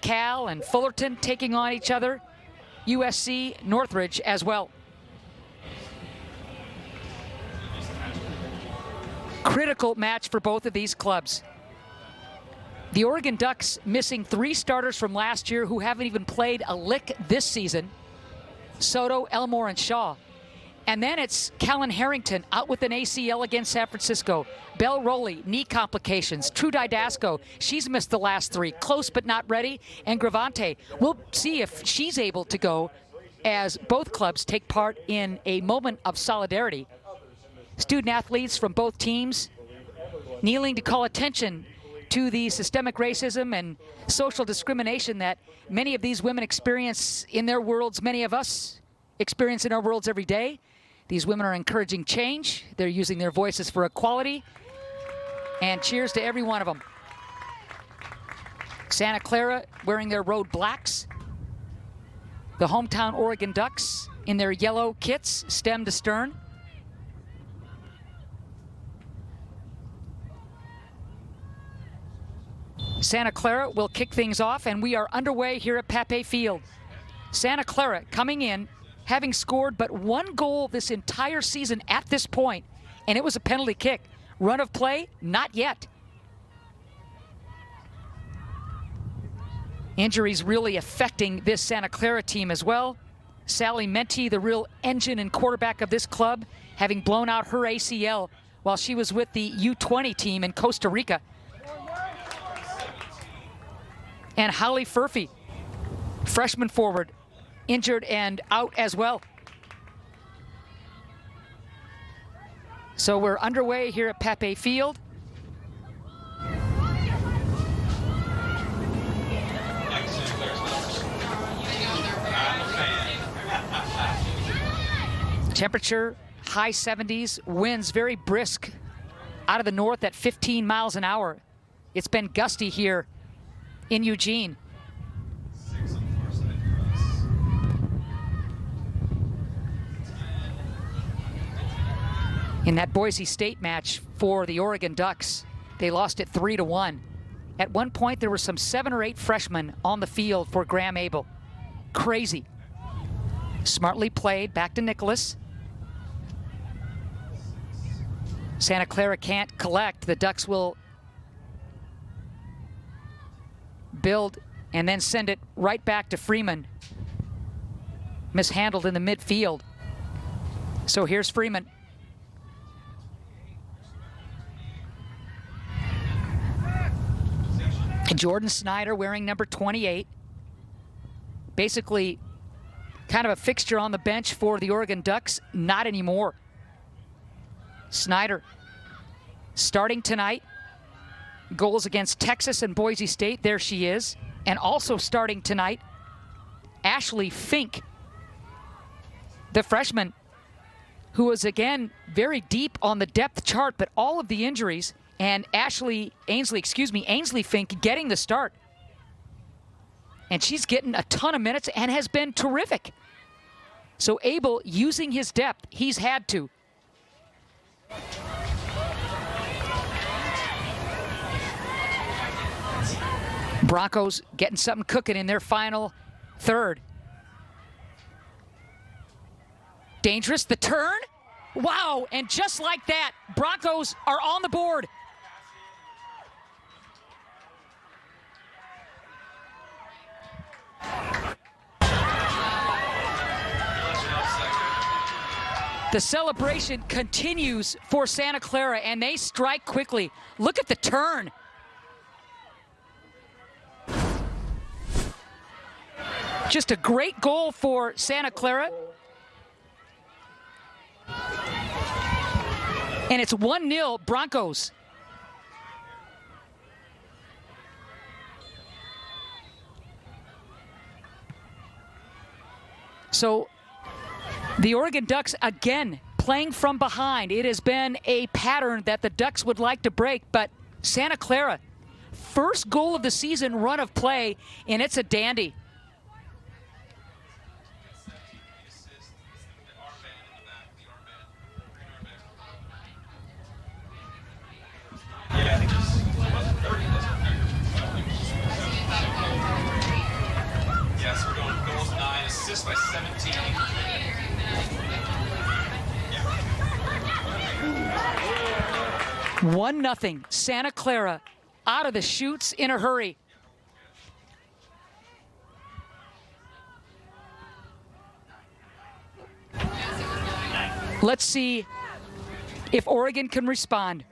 Cal and Fullerton taking on each other. USC, Northridge as well. Critical match for both of these clubs. The Oregon Ducks missing 3 starters from last year who haven't even played a lick this season. Soto, Elmore, and Shaw. And then it's Callan Harrington out with an ACL against San Francisco. Bell Rowley, knee complications. True Didasco, she's missed the last 3. Close but not ready. And Gravante, we'll see if she's able to go as both clubs take part in a moment of solidarity. Student athletes from both teams kneeling to call attention to the systemic racism and social discrimination that many of these women experience in their worlds, many of us experience in our worlds every day. These women are encouraging change. They're using their voices for equality. And cheers to every one of them. Santa Clara wearing their road blacks. The hometown Oregon Ducks in their yellow kits, stem to stern. Santa Clara will kick things off, and we are underway here at Pape Field. Santa Clara coming in, having scored but 1 goal this entire season at this point, and it was a penalty kick. Run of play, not yet. Injuries really affecting this Santa Clara team as well. Sally Menti, the real engine and quarterback of this club, having blown out her ACL while she was with the U20 team in Costa Rica. And Holly Furphy, freshman forward, injured and out as well. So we're underway here at Pape Field. Temperature, high 70s, winds very brisk out of the north at 15 miles an hour. It's been gusty here in Eugene. In that Boise State match for the Oregon Ducks, they lost it 3-1. At one point, there were some 7 or 8 freshmen on the field for Graham Abel. Crazy. Smartly played, back to Nicholas. Santa Clara can't collect. The Ducks will build and then send it right back to Freeman. Mishandled in the midfield. So here's Freeman. Jordan Snyder wearing number 28. Basically kind of a fixture on the bench for the Oregon Ducks. Not anymore. Snyder starting tonight. Goals against Texas and Boise State. There she is. And also starting tonight, Ashley Fink, the freshman, who was again very deep on the depth chart, but all of the injuries, and Ainsley Fink getting the start. And she's getting a ton of minutes and has been terrific. So Abel using his depth, he's had to. Broncos getting something cooking in their final third. Dangerous, the turn. Wow, and just like that, Broncos are on the board. The celebration continues for Santa Clara, and they strike quickly. Look at the turn. Just a great goal for Santa Clara. And it's 1-0 Broncos. So the Oregon Ducks again playing from behind. It has been a pattern that the Ducks would like to break, but Santa Clara, first goal of the season run of play, and it's a dandy. by 17. 1-0. Santa Clara out of the chutes in a hurry. Let's see if Oregon can respond.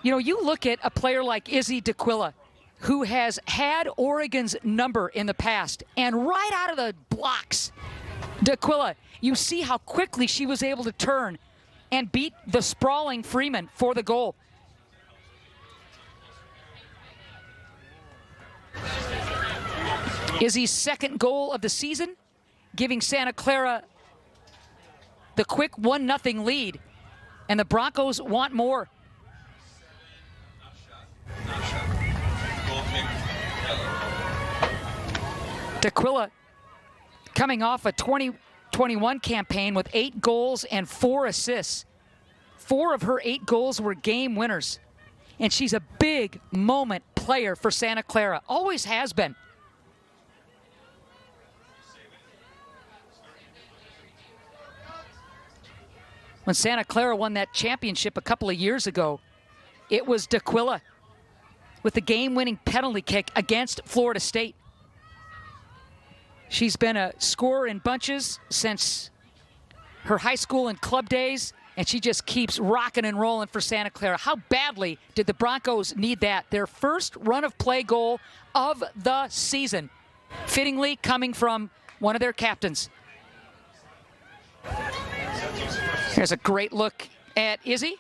You know, you look at a player like Izzy DeQuilla, who has had Oregon's number in the past, and right out of the blocks, DeQuilla, you see how quickly she was able to turn and beat the sprawling Freeman for the goal. Izzy's second goal of the season, giving Santa Clara the quick 1-0 lead, and the Broncos want more. DeQuilla coming off a 2021 campaign with 8 goals and 4 assists. 4 of her 8 goals were game winners. And she's a big moment player for Santa Clara. Always has been. When Santa Clara won that championship a couple of years ago, it was DeQuilla with the game-winning penalty kick against Florida State. She's been a scorer in bunches since her high school and club days, and she just keeps rocking and rolling for Santa Clara. How badly did the Broncos need that? Their first run-of-play goal of the season, fittingly coming from one of their captains. Here's a great look at Izzy.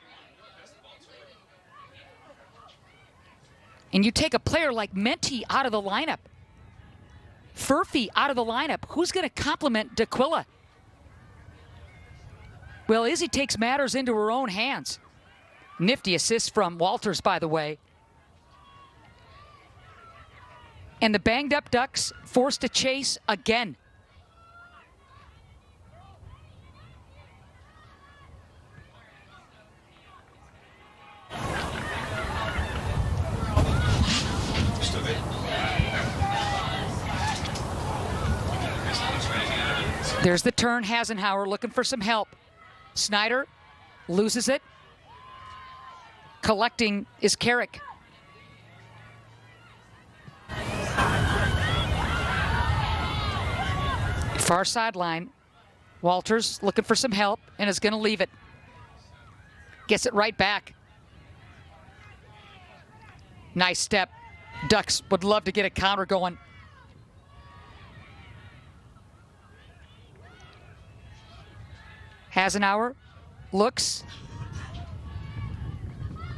And you take a player like Menti out of the lineup, Furphy out of the lineup. Who's going to complement DeQuilla? Well, Izzy takes matters into her own hands. Nifty assist from Walters, by the way. And the banged-up Ducks forced to chase again. There's the turn. Hasenhauer looking for some help. Snyder loses it. Collecting is Carrick. Far sideline. Walters looking for some help and is going to leave it. Gets it right back. Nice step. Ducks would love to get a counter going. Hasenhauer looks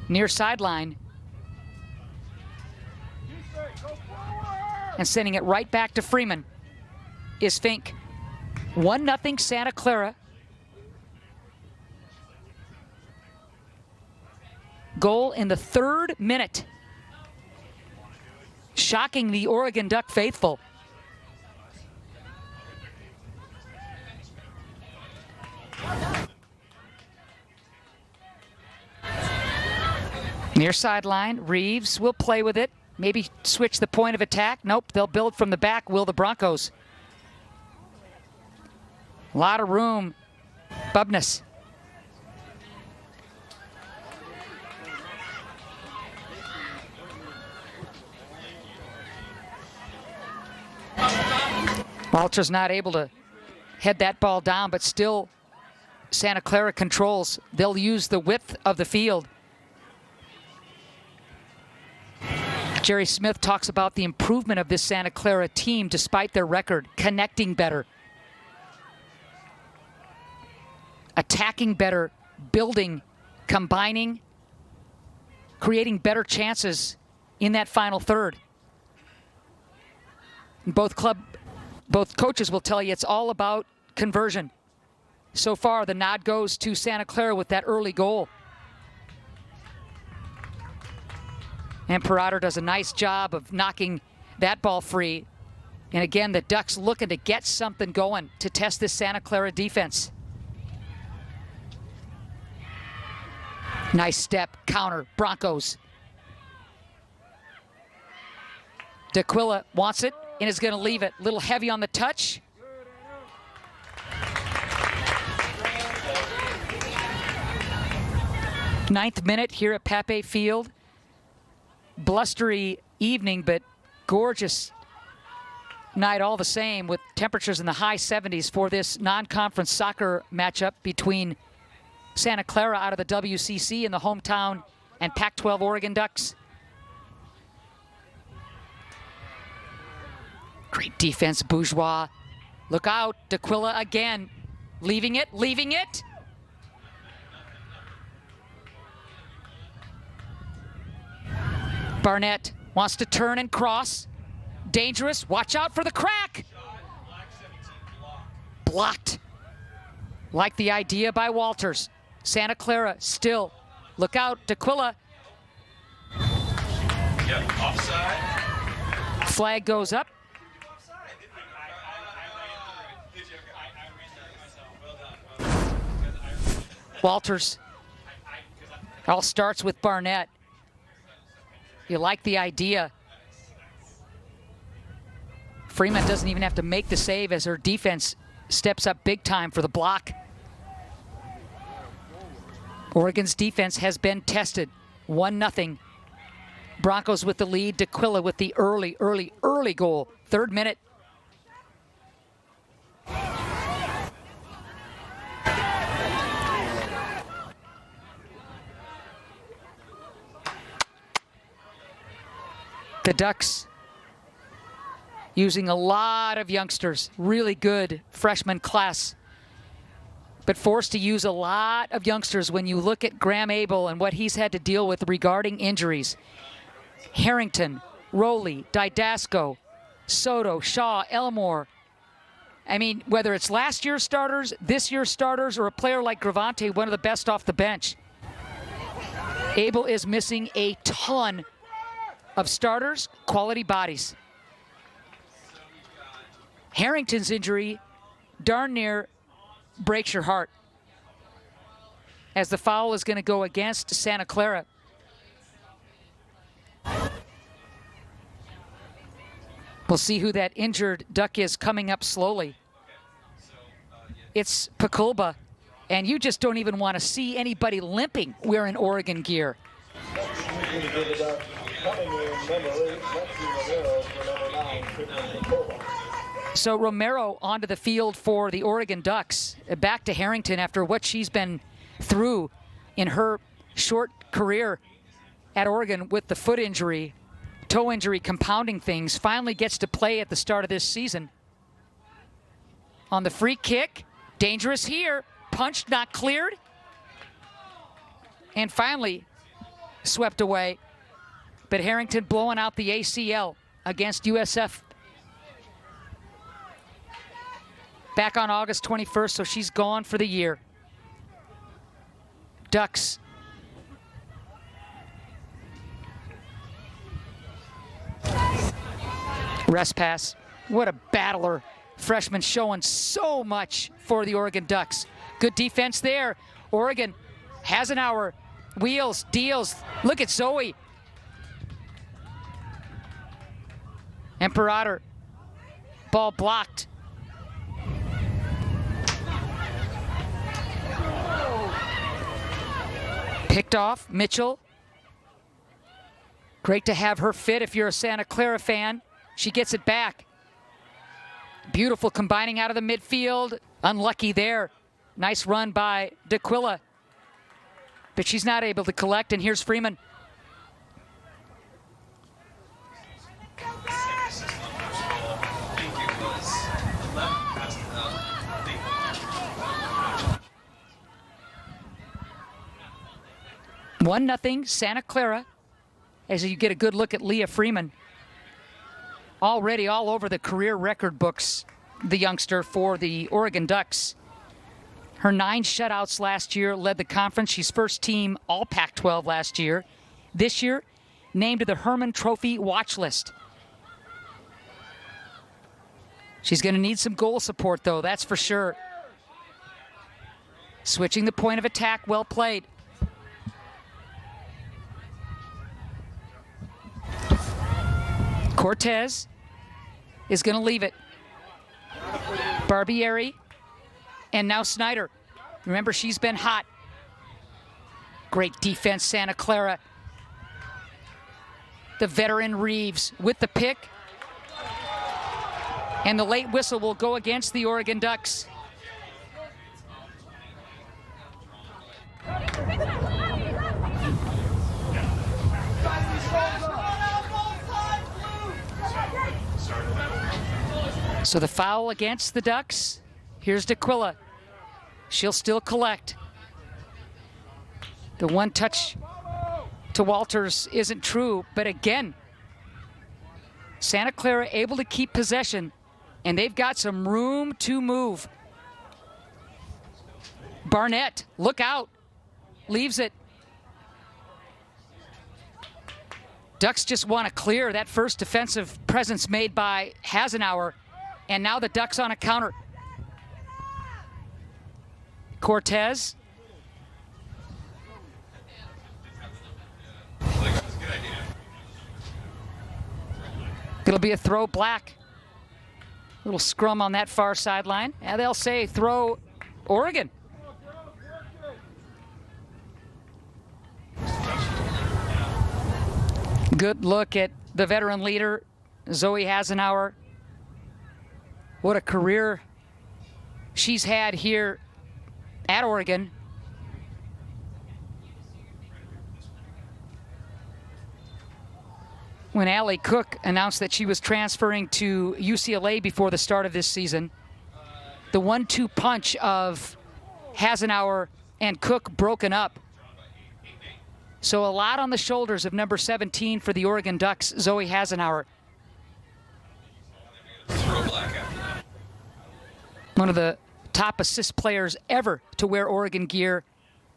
near sideline and sending it right back to Freeman is Fink. 1-0 Santa Clara. Goal in the 3rd minute. Shocking the Oregon Duck faithful. Near sideline, Reeves will play with it. Maybe switch the point of attack. Nope, they'll build from the back, will the Broncos. A lot of room. Bubness. Walters not able to head that ball down, but still Santa Clara controls. They'll use the width of the field. Jerry Smith talks about the improvement of this Santa Clara team despite their record, connecting better, attacking better, building, combining, creating better chances in that final third. Both coaches will tell you it's all about conversion. So far, the nod goes to Santa Clara with that early goal. And Perader does a nice job of knocking that ball free. And again, the Ducks looking to get something going to test this Santa Clara defense. Nice step, counter, Broncos. DeQuilla wants it and is going to leave it. A little heavy on the touch. Ninth minute here at Pape Field. Blustery evening, but gorgeous night all the same, with temperatures in the high 70s for this non-conference soccer matchup between Santa Clara out of the WCC in the hometown and Pac-12 Oregon Ducks. Great defense, Bourgeois. Look out, D'Aquila again. Leaving it. Barnett wants to turn and cross. Dangerous, watch out for the crack. Blocked. Like the idea by Walters. Santa Clara still. Look out, D'Aquila. Yep, offside. Flag goes up. Walters. All starts with Barnett. You like the idea. Freeman doesn't even have to make the save as her defense steps up big time for the block. Oregon's defense has been tested. 1-0. Broncos with the lead. D'Aquila with the early goal. 3rd minute. The Ducks using a lot of youngsters, really good freshman class, but forced to use a lot of youngsters when you look at Graham Abel and what he's had to deal with regarding injuries. Harrington, Rowley, Didasco, Soto, Shaw, Elmore. I mean, whether it's last year's starters, this year's starters, or a player like Gravante, one of the best off the bench. Abel is missing a ton of starters, quality bodies. Harrington's injury darn near breaks your heart, as the foul is going to go against Santa Clara. We'll see who that injured Duck is coming up slowly. It's Pakulba, and you just don't even want to see anybody limping wearing Oregon gear. So Romero onto the field for the Oregon Ducks. Back to Harrington after what she's been through in her short career at Oregon with the foot injury, toe injury compounding things. Finally gets to play at the start of this season. On the free kick, dangerous here. Punched, not cleared. And finally swept away. But Harrington blowing out the ACL against USF. Back on August 21st, so she's gone for the year. Ducks. Rest pass. What a battler. Freshman showing so much for the Oregon Ducks. Good defense there. Oregon has an hour. Wheels, deals. Look at Zoe. Imperator. Ball blocked. Picked off, Mitchell. Great to have her fit if you're a Santa Clara fan. She gets it back. Beautiful combining out of the midfield. Unlucky there. Nice run by D'Aquila. But she's not able to collect, and here's Freeman. One nothing Santa Clara, as you get a good look at Leah Freeman. Already all over the career record books, the youngster for the Oregon Ducks. Her 9 shutouts last year led the conference. She's first team all Pac-12 last year. This year, named to the Herman Trophy watch list. She's going to need some goal support, though, that's for sure. Switching the point of attack, well played. Cortez is going to leave it. Barbieri, and now Snyder. Remember, she's been hot. Great defense, Santa Clara. The veteran Reeves with the pick. And the late whistle will go against the Oregon Ducks. So the foul against the Ducks. Here's DeQuilla. She'll still collect. The one touch to Walters isn't true, but again, Santa Clara able to keep possession, and they've got some room to move. Barnett, look out, leaves it. Ducks just want to clear that first defensive presence made by Hasenauer, and now the Ducks on a counter. Cortez. It'll be a throw black. Little scrum on that far sideline. And they'll say throw Oregon. Good look at the veteran leader, Zoe Hasenauer. What a career she's had here at Oregon. When Allie Cook announced that she was transferring to UCLA before the start of this season, the 1-2 punch of Hasenauer and Cook broken up. So a lot on the shoulders of number 17 for the Oregon Ducks, Zoe Hasenauer. One of the top assist players ever to wear Oregon gear,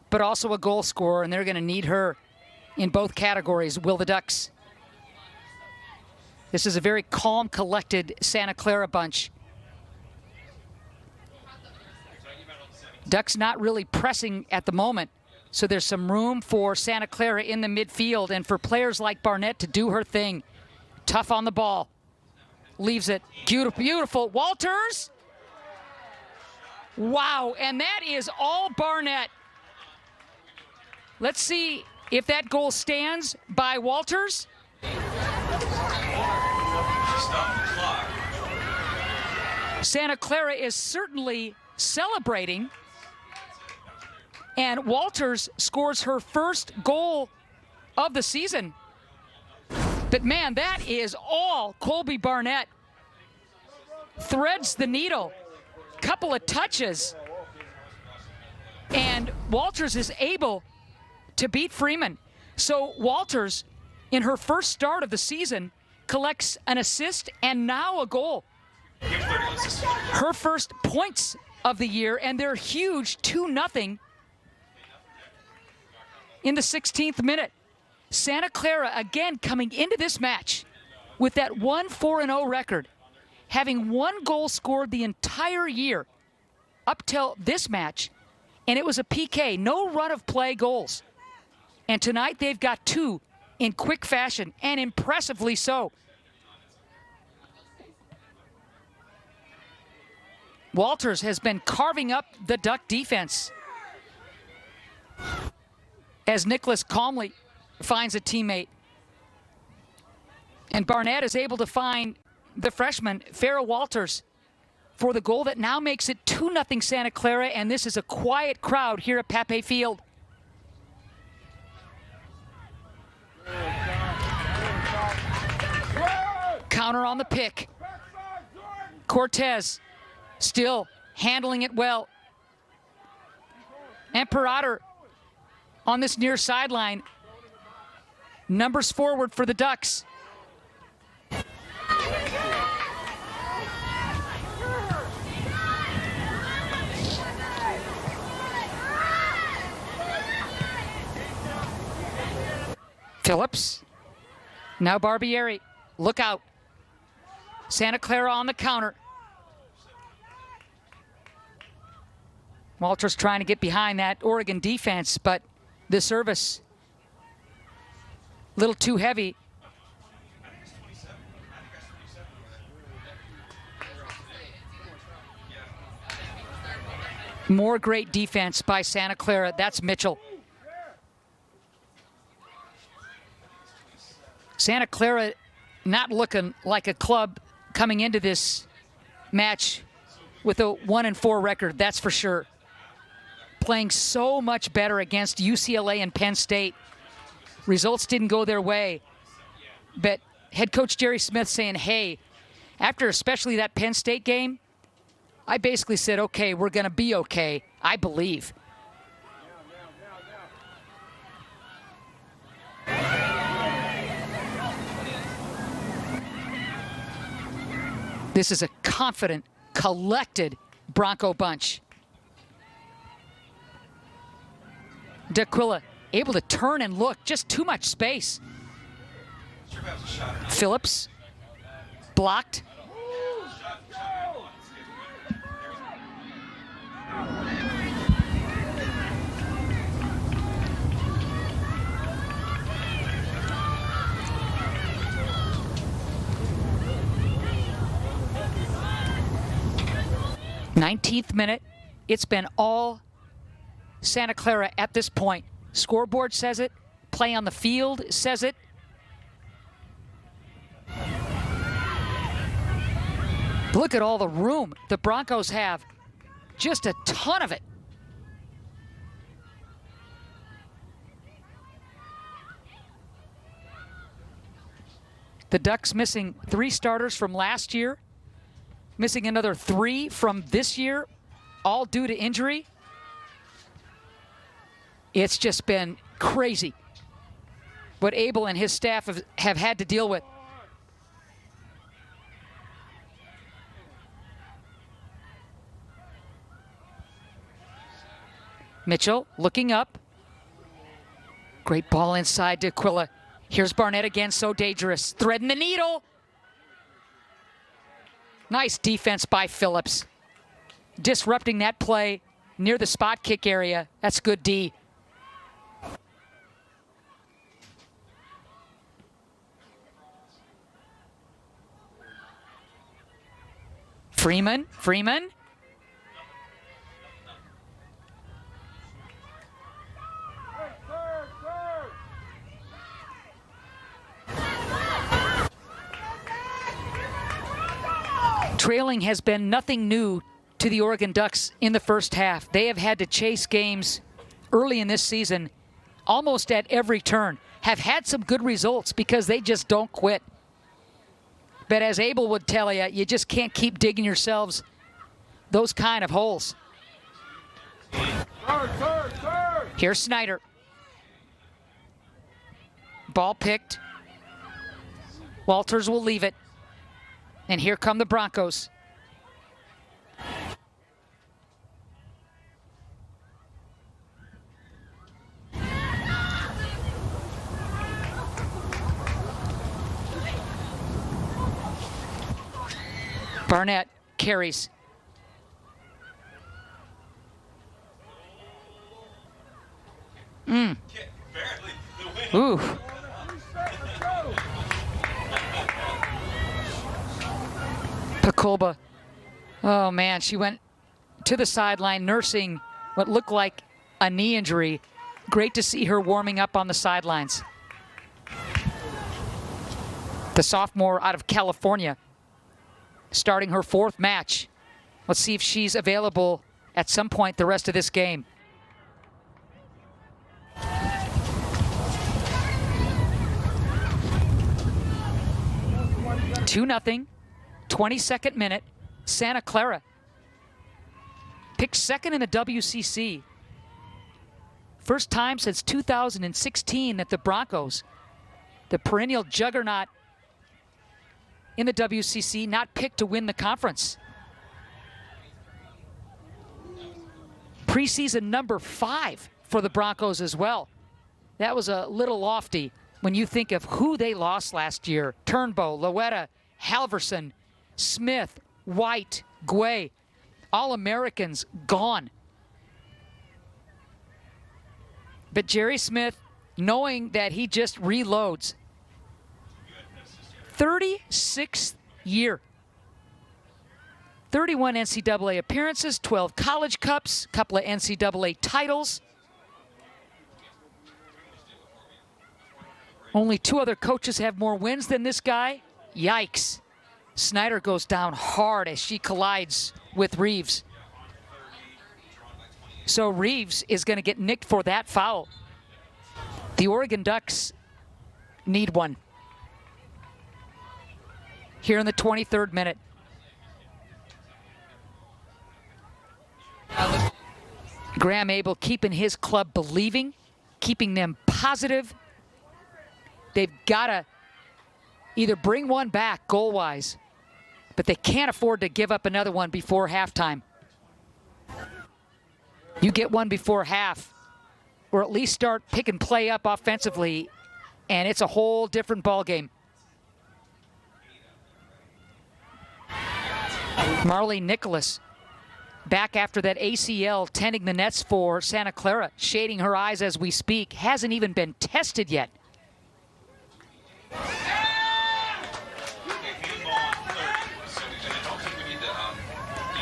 but also a goal scorer, and they're going to need her in both categories, will the Ducks. This is a very calm, collected Santa Clara bunch. Ducks not really pressing at the moment, so there's some room for Santa Clara in the midfield and for players like Barnett to do her thing. Tough on the ball. Leaves it. Beautiful, beautiful. Walters! Wow, and that is all Barnett. Let's see if that goal stands by Walters. Santa Clara is certainly celebrating, and Walters scores her first goal of the season. But man, that is all Colby Barnett. Threads the needle, couple of touches, and Walters is able to beat Freeman. So Walters, in her first start of the season, collects an assist and now a goal. Her first points of the year, and they're huge, 2-0 in the 16th minute. Santa Clara again coming into this match with that 1-4-0 record, having one goal scored the entire year up till this match, and it was a PK, no run of play goals. And tonight they've got two in quick fashion, and impressively so. Walters has been carving up the Duck defense as Nicholas calmly finds a teammate. And Barnett is able to find the freshman, Farrah Walters, for the goal that now makes it 2-0 Santa Clara, and this is a quiet crowd here at Pape Field. Counter on the pick. Cortez still handling it well. And Perater on this near sideline. Numbers forward for the Ducks. Phillips. Now Barbieri. Look out. Santa Clara on the counter. Walters trying to get behind that Oregon defense, but the service a little too heavy. More great defense by Santa Clara. That's Mitchell. Santa Clara not looking like a club coming into this match with a 1-4 record, that's for sure. Playing so much better against UCLA and Penn State. Results didn't go their way. But head coach Jerry Smith saying, hey, after especially that Penn State game, I basically said, okay, we're going to be okay, I believe. This is a confident, collected Bronco bunch. D'Aquila able to turn and look, just too much space. Phillips blocked. Nineteenth minute. It's been all Santa Clara at this point. Scoreboard says it. Play on the field says it. Look at all the room the Broncos have. Just a ton of it. The Ducks missing 3 starters from last year. Missing another 3 from this year, all due to injury. It's just been crazy what Abel and his staff have had to deal with. Mitchell looking up. Great ball inside to Aquila. Here's Barnett again, so dangerous. Threading the needle. Nice defense by Phillips. Disrupting that play near the spot kick area. That's good D. Freeman. Trailing has been nothing new to the Oregon Ducks in the first half. They have had to chase games early in this season almost at every turn. Have had some good results because they just don't quit. But as Abel would tell you, you just can't keep digging yourselves those kind of holes. Here's Snyder. Ball picked. Walters will leave it. And here come the Broncos. Barnett carries. Ooh. Pakolba. Oh man, she went to the sideline nursing what looked like a knee injury. Great to see her warming up on the sidelines. The sophomore out of California, starting her 4th match. Let's see if she's available at some point the rest of this game. Two nothing. 22nd minute, Santa Clara picked 2nd in the WCC. First time since 2016 that the Broncos, the perennial juggernaut in the WCC, not picked to win the conference. Preseason number 5 for the Broncos as well. That was a little lofty when you think of who they lost last year. Turnbow, Loetta, Halverson, Smith, White, Guay, all Americans gone. But Jerry Smith, knowing that he just reloads, 36th year, 31 NCAA appearances, 12 college cups, couple of NCAA titles. Only 2 other coaches have more wins than this guy. Yikes. Snyder goes down hard as she collides with Reeves. So Reeves is going to get nicked for that foul. The Oregon Ducks need one. Here in the 23rd minute. Graham Abel keeping his club believing, keeping them positive. They've got to either bring one back goal-wise, but they can't afford to give up another one before halftime. You get one before half, or at least start pick and play up offensively, and it's a whole different ballgame. Marley Nicholas back after that ACL, tending the nets for Santa Clara, shading her eyes as we speak, hasn't even been tested yet.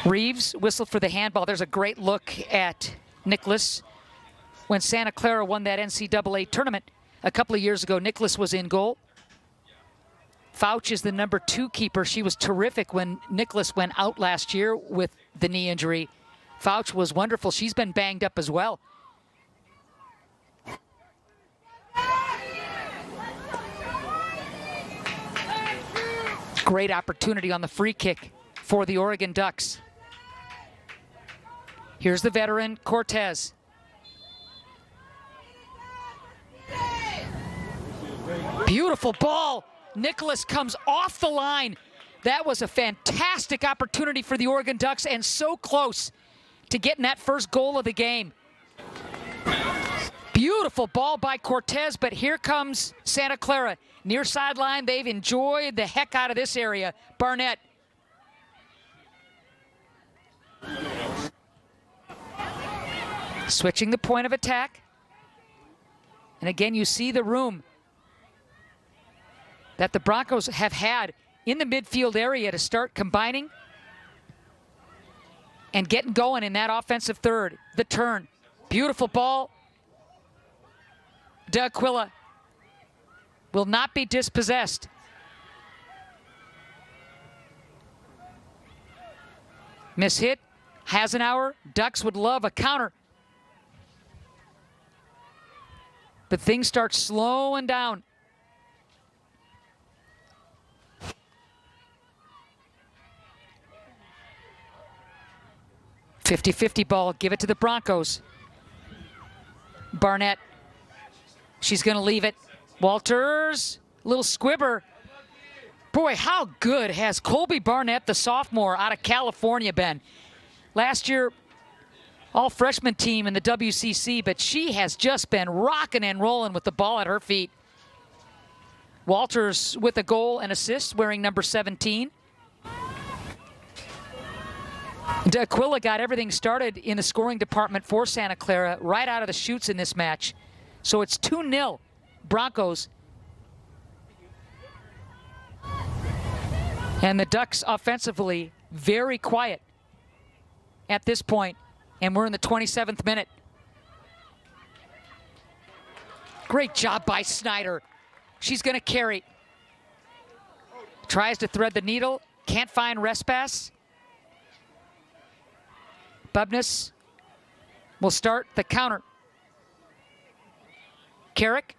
Reeves whistled for the handball. There's a great look at Nicholas. When Santa Clara won that NCAA tournament a couple of years ago, Nicholas was in goal. Fouch is the number 2 keeper. She was terrific when Nicholas went out last year with the knee injury. Fouch was wonderful. She's been banged up as well. Great opportunity on the free kick for the Oregon Ducks. Here's the veteran, Cortez. Beautiful ball. Nicholas comes off the line. That was a fantastic opportunity for the Oregon Ducks and so close to getting that first goal of the game. Beautiful ball by Cortez, but here comes Santa Clara. Near sideline, they've enjoyed the heck out of this area. Barnett. Switching the point of attack. And again, you see the room that the Broncos have had in the midfield area to start combining and getting going in that offensive third. The turn. Beautiful ball. D'Aquila will not be dispossessed. Miss hit. Hasenauer. Ducks would love a counter. But things start slowing down. .50-50 ball. Give it to the Broncos. Barnett. She's going to leave it. Walters. Little squibber. Boy, how good has Colby Barnett, the sophomore out of California, been? Last year, all freshman team in the WCC, but she has just been rocking and rolling with the ball at her feet. Walters with a goal and assist, wearing number 17. D'Aquila got everything started in the scoring department for Santa Clara right out of the chutes in this match. So it's 2-0 Broncos. And the Ducks offensively very quiet at this point. And we're in the 27th minute. Great job by Snyder. She's going to carry. Tries to thread the needle. Can't find Respass. Bubness will start the counter. Carrick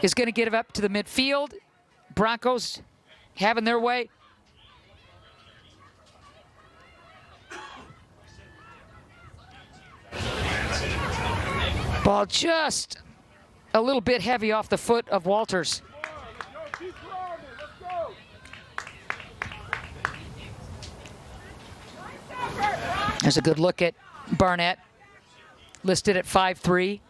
is going to get it up to the midfield. Broncos having their way. Ball just a little bit heavy off the foot of Walters. There's a good look at Barnett, listed at 5'3".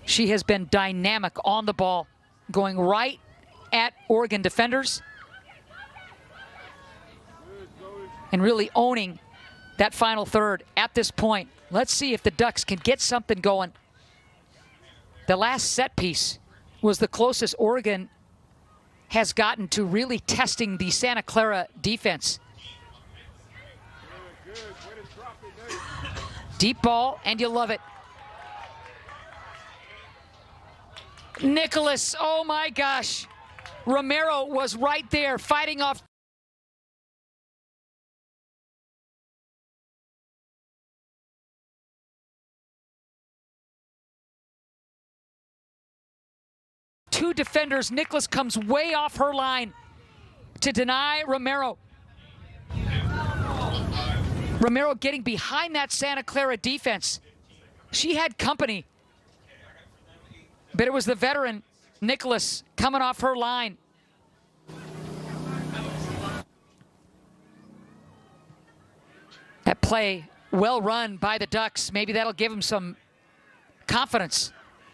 She has been dynamic on the ball, going right at Oregon defenders and really owning that final third at this point. Let's see if the Ducks can get something going. The last set piece was the closest Oregon has gotten to really testing the Santa Clara defense. Deep ball, and you love it. Nicholas, oh my gosh. Romero was right there fighting off two defenders. Nicholas comes way off her line to deny Romero. Romero getting behind that Santa Clara defense. She had company, but it was the veteran, Nicholas, coming off her line. That play, well run by the Ducks. Maybe that'll give them some confidence.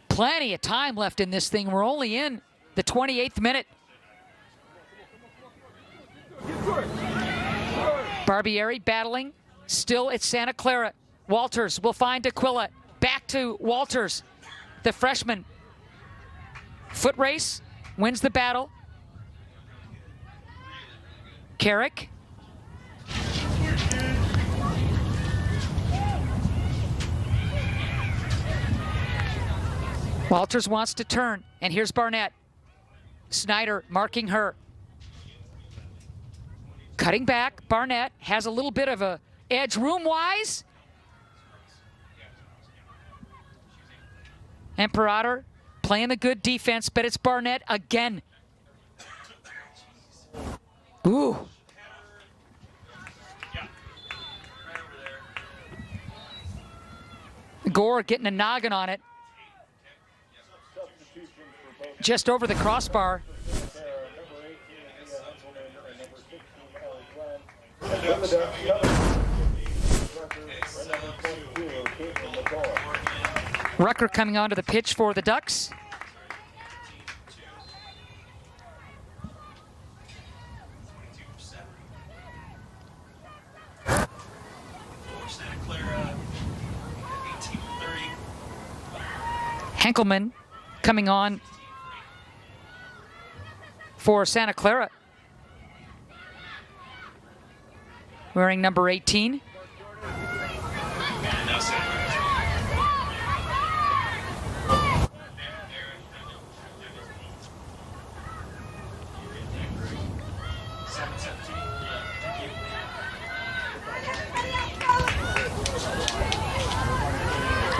Plenty of time left in this thing. We're only in the 28th minute. Barbieri battling. Still it's Santa Clara. Walters will find Aquila. Back to Walters, the freshman. Foot race, wins the battle. Carrick. Walters wants to turn, and here's Barnett. Snyder marking her. Cutting back, Barnett has a little bit of a edge room-wise. Imperator playing the good defense, but it's Barnett again. Ooh. Gore getting a noggin on it. Just over the crossbar. Rucker coming onto the pitch for the Ducks. Henkelman coming on for Santa Clara, wearing number 18.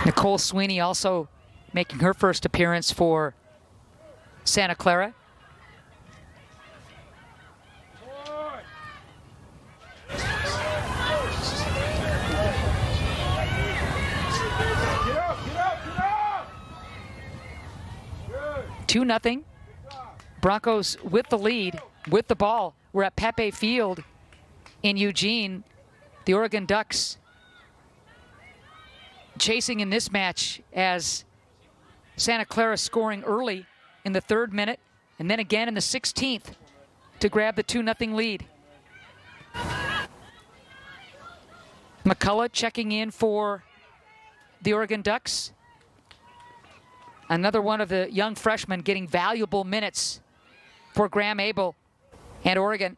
Nicole Sweeney also making her first appearance for Santa Clara. Two 2-0. Broncos with the lead, with the ball. We're at Pepe Field in Eugene. The Oregon Ducks chasing in this match as Santa Clara scoring early in the 3rd minute and then again in the 16th to grab the 2-0 lead. McCullough checking in for the Oregon Ducks. Another one of the young freshmen getting valuable minutes for Graham Abel and Oregon.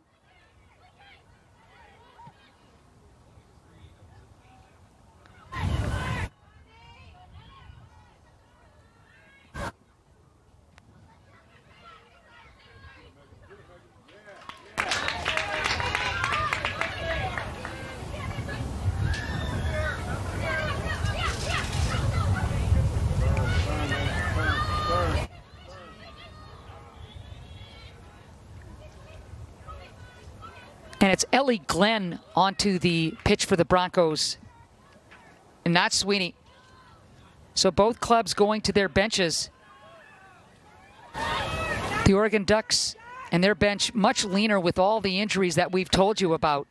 And it's Ellie Glenn onto the pitch for the Broncos, and not Sweeney. So both clubs going to their benches. The Oregon Ducks and their bench much leaner with all the injuries that we've told you about.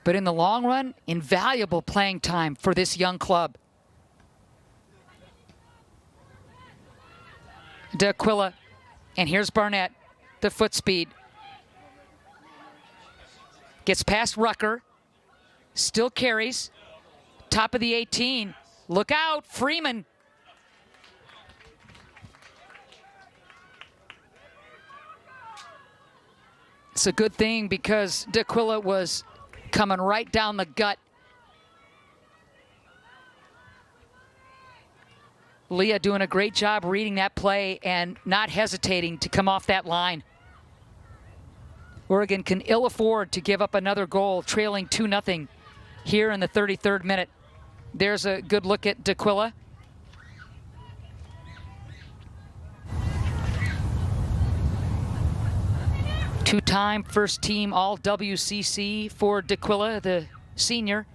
But in the long run, invaluable playing time for this young club. D'Aquila, and here's Barnett, the foot speed. Gets past Rucker, still carries, top of the 18. Look out, Freeman. It's a good thing because D'Aquila was coming right down the gut. Leah doing a great job reading that play and not hesitating to come off that line. Oregon can ill afford to give up another goal, trailing 2-0 here in the 33rd minute. There's a good look at D'Aquila. Two-time first-team All-WCC for D'Aquila, the senior.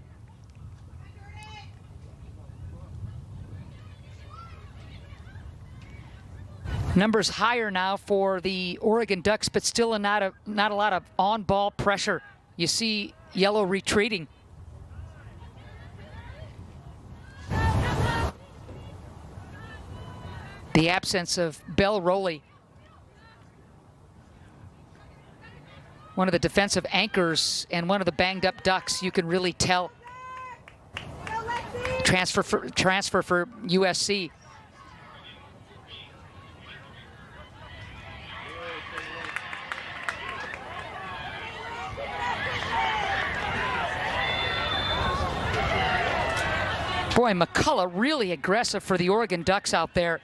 Numbers higher now for the Oregon Ducks, but still not a lot of on-ball pressure. You see yellow retreating. The absence of Belle Rowley, one of the defensive anchors and one of the banged-up Ducks, you can really tell. Transfer for USC. Boy, McCullough really aggressive for the Oregon Ducks out there.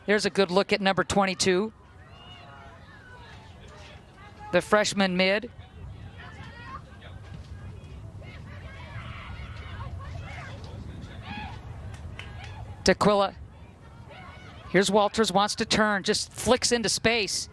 There's a good look at number 22. The freshman mid. D'Aquila. Here's Walters, wants to turn, just flicks into space.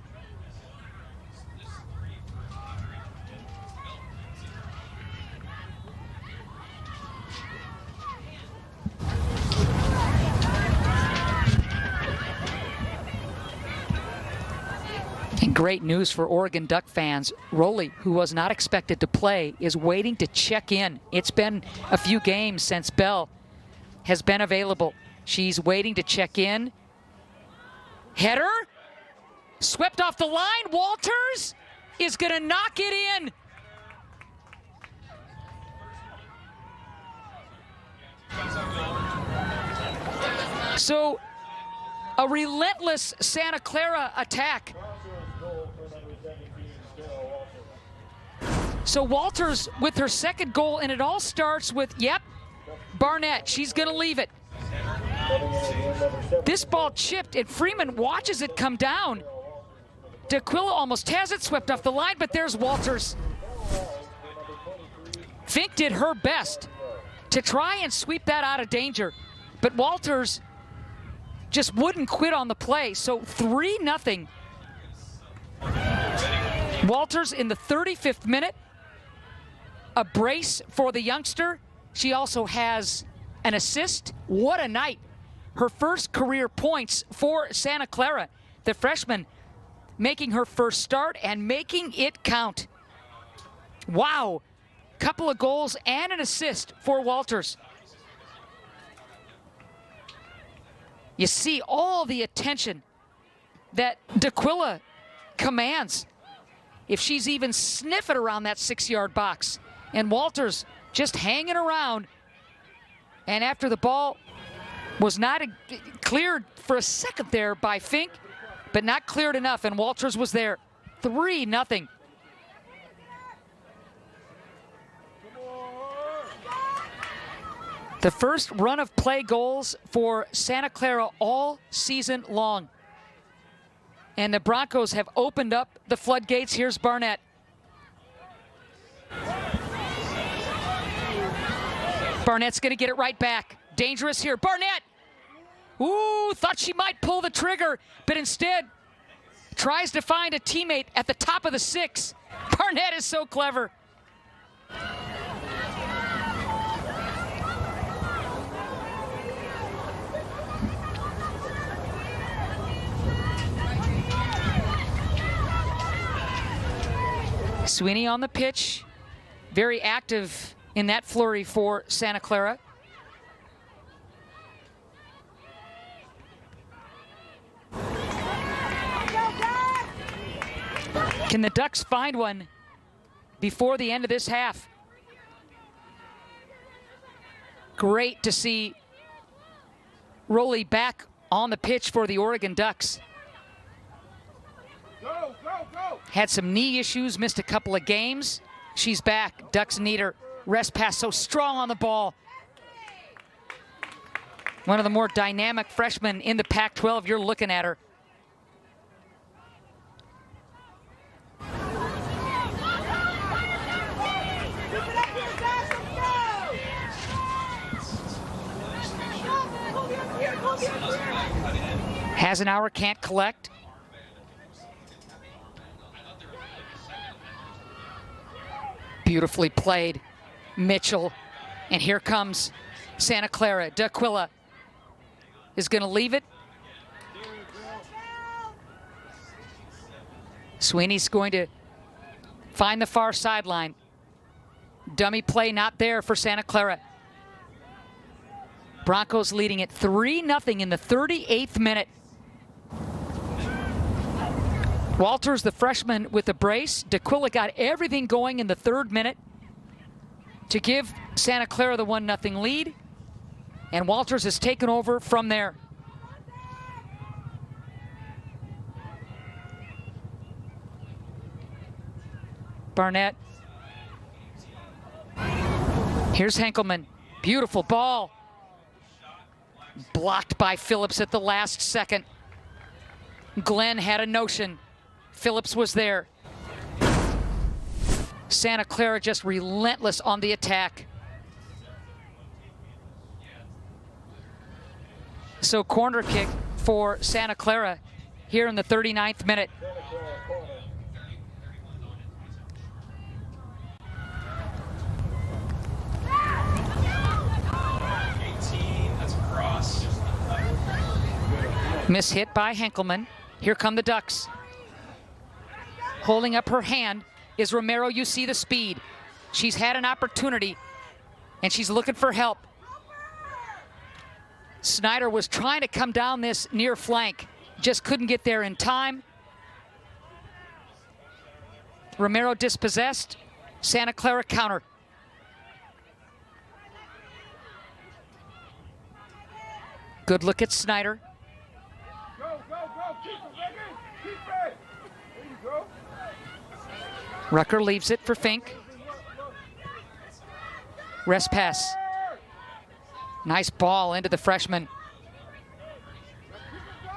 And great news for Oregon Duck fans. Rowley, who was not expected to play, is waiting to check in. It's been a few games since Bell has been available. She's waiting to check in. Header, swept off the line. Walters is gonna knock it in. So, a relentless Santa Clara attack. So Walters with her second goal, and it all starts with, yep, Barnett. She's gonna leave it. This ball chipped, and Freeman watches it come down. D'Aquila almost has it, swept off the line, but there's Walters. Fink did her best to try and sweep that out of danger, but Walters just wouldn't quit on the play. So 3-0. Walters in the 35th minute. A brace for the youngster. She also has an assist. What a night. Her first career points for Santa Clara. The freshman making her first start and making it count. Wow. Couple of goals and an assist for Walters. You see all the attention that D'Aquila commands if she's even sniffing around that 6-yard box. And Walters just hanging around. And after the ball was not cleared for a second there by Fink, but not cleared enough, and Walters was there. 3-0. The first run of play goals for Santa Clara all season long. And the Broncos have opened up the floodgates. Here's Barnett. Barnett's gonna get it right back. Dangerous here, Barnett! Ooh, thought she might pull the trigger, but instead tries to find a teammate at the top of the 6. Barnett is so clever. Sweeney on the pitch, very active in that flurry for Santa Clara. Can the Ducks find one before the end of this half? Great to see Rowley back on the pitch for the Oregon Ducks. Go, go, go. Had some knee issues, missed a couple of games. She's back. Ducks need her. Rest pass so strong on the ball. One of the more dynamic freshmen in the Pac-12. You're looking at her. Hasenauer can't collect. Beautifully played. Mitchell. And here comes Santa Clara. D'Aquila is going to leave it. Sweeney's going to find the far sideline. Dummy play not there for Santa Clara. Broncos leading it 3-0 in the 38th minute. Walters, the freshman, with a brace. D'Aquila got everything going in the 3rd minute to give Santa Clara the 1-0 lead. And Walters has taken over from there. Barnett. Here's Henkelman. Beautiful ball. Blocked by Phillips at the last second. Glenn had a notion. Phillips was there. Santa Clara just relentless on the attack. So corner kick for Santa Clara here in the 39th minute. Miss hit by Henkelman. Here come the Ducks. Holding up her hand is Romero. You see the speed. She's had an opportunity, and she's looking for help. Snyder was trying to come down this near flank. Just couldn't get there in time. Romero dispossessed. Santa Clara counter. Good look at Snyder. Rucker leaves it for Fink. Rest pass. Nice ball into the freshman.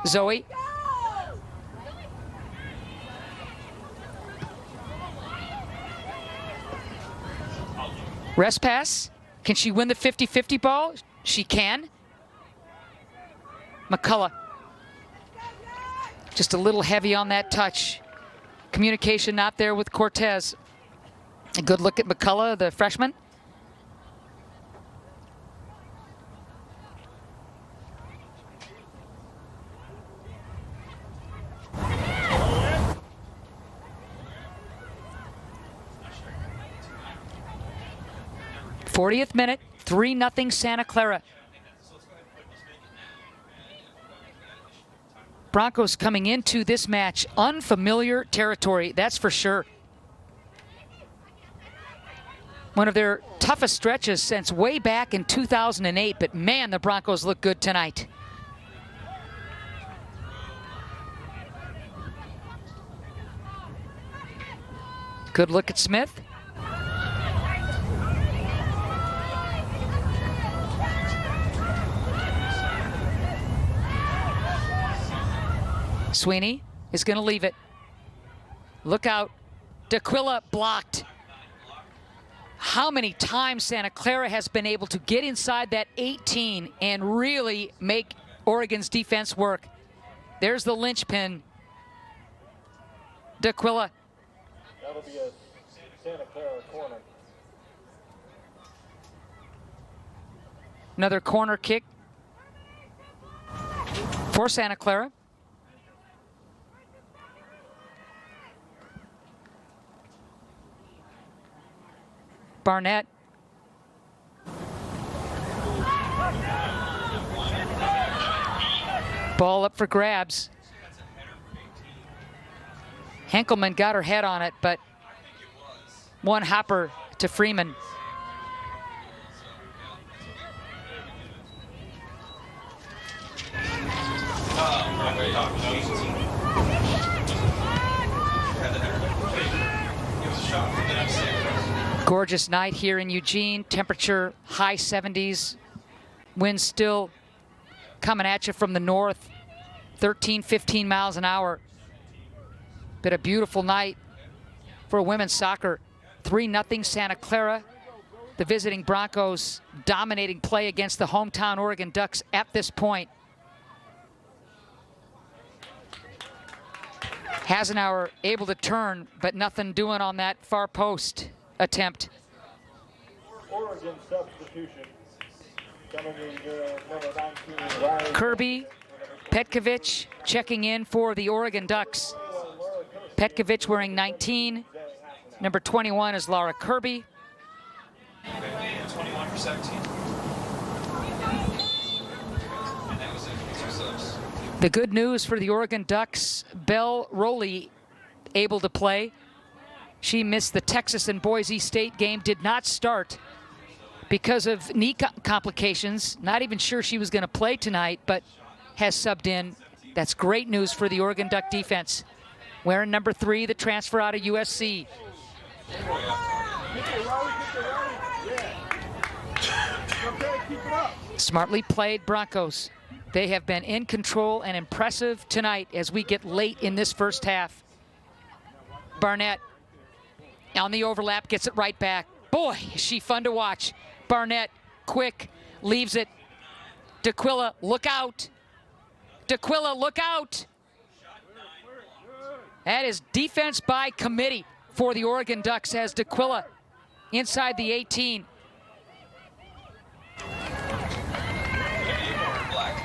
Zoe. Rest pass. Can she win the 50-50 ball? She can. McCullough. Just a little heavy on that touch. Communication not there with Cortez. A good look at McCullough, the freshman. '40th minute, 3-0 Santa Clara. Broncos coming into this match unfamiliar territory, that's for sure. One of their toughest stretches since way back in 2008, but man, the Broncos look good tonight. Good look at Smith. Sweeney is going to leave it. Look out. D'Aquila blocked. How many times Santa Clara has been able to get inside that 18 and really make Oregon's defense work. There's the linchpin. D'Aquila. That'll be a Santa Clara corner. Another corner kick for Santa Clara. Barnett. Ball up for grabs. Henkelman got her head on it, but one hopper to Freeman. Gorgeous night here in Eugene. Temperature high 70s. Wind still coming at you from the north, 13, 15 miles an hour. Been a beautiful night for women's soccer. 3-0 Santa Clara. The visiting Broncos dominating play against the hometown Oregon Ducks at this point. Hasenauer able to turn, but nothing doing on that far post attempt. Oregon substitution. Coming in number 19, Ryan. Kirby Petkovic checking in for the Oregon Ducks. Petkovic wearing 19. Number 21 is Laura Kirby. 21 for 17. And that was it. 2 subs. The good news for the Oregon Ducks, Belle Rowley able to play. She missed the Texas and Boise State game, did not start because of knee complications. Not even sure she was going to play tonight, but has subbed in. That's great news for the Oregon Duck defense. Wearing number 3, the transfer out of USC. Smartly played Broncos. They have been in control and impressive tonight as we get late in this first half. Barnett on the overlap, gets it right back. Boy, is she fun to watch. Barnett, quick, leaves it. D'Aquila, look out. D'Aquila, look out. That is defense by committee for the Oregon Ducks as D'Aquila inside the 18. Black.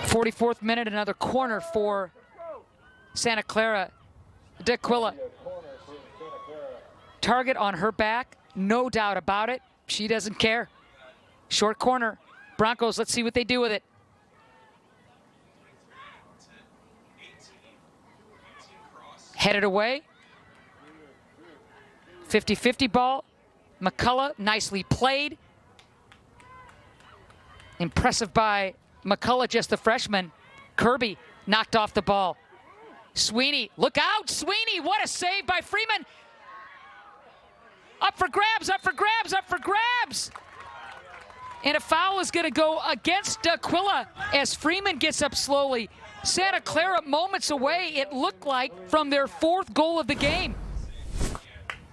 44th minute, another corner for Santa Clara. D'Aquila. Target on her back, no doubt about it. She doesn't care. Short corner. Broncos, let's see what they do with it. Headed away. 50-50 ball. McCullough, nicely played. Impressive by McCullough, just the freshman. Kirby knocked off the ball. Sweeney, look out, Sweeney, what a save by Freeman. Up for grabs, up for grabs, up for grabs. And a foul is going to go against D'Aquila as Freeman gets up slowly. Santa Clara moments away, it looked like, from their 4th goal of the game.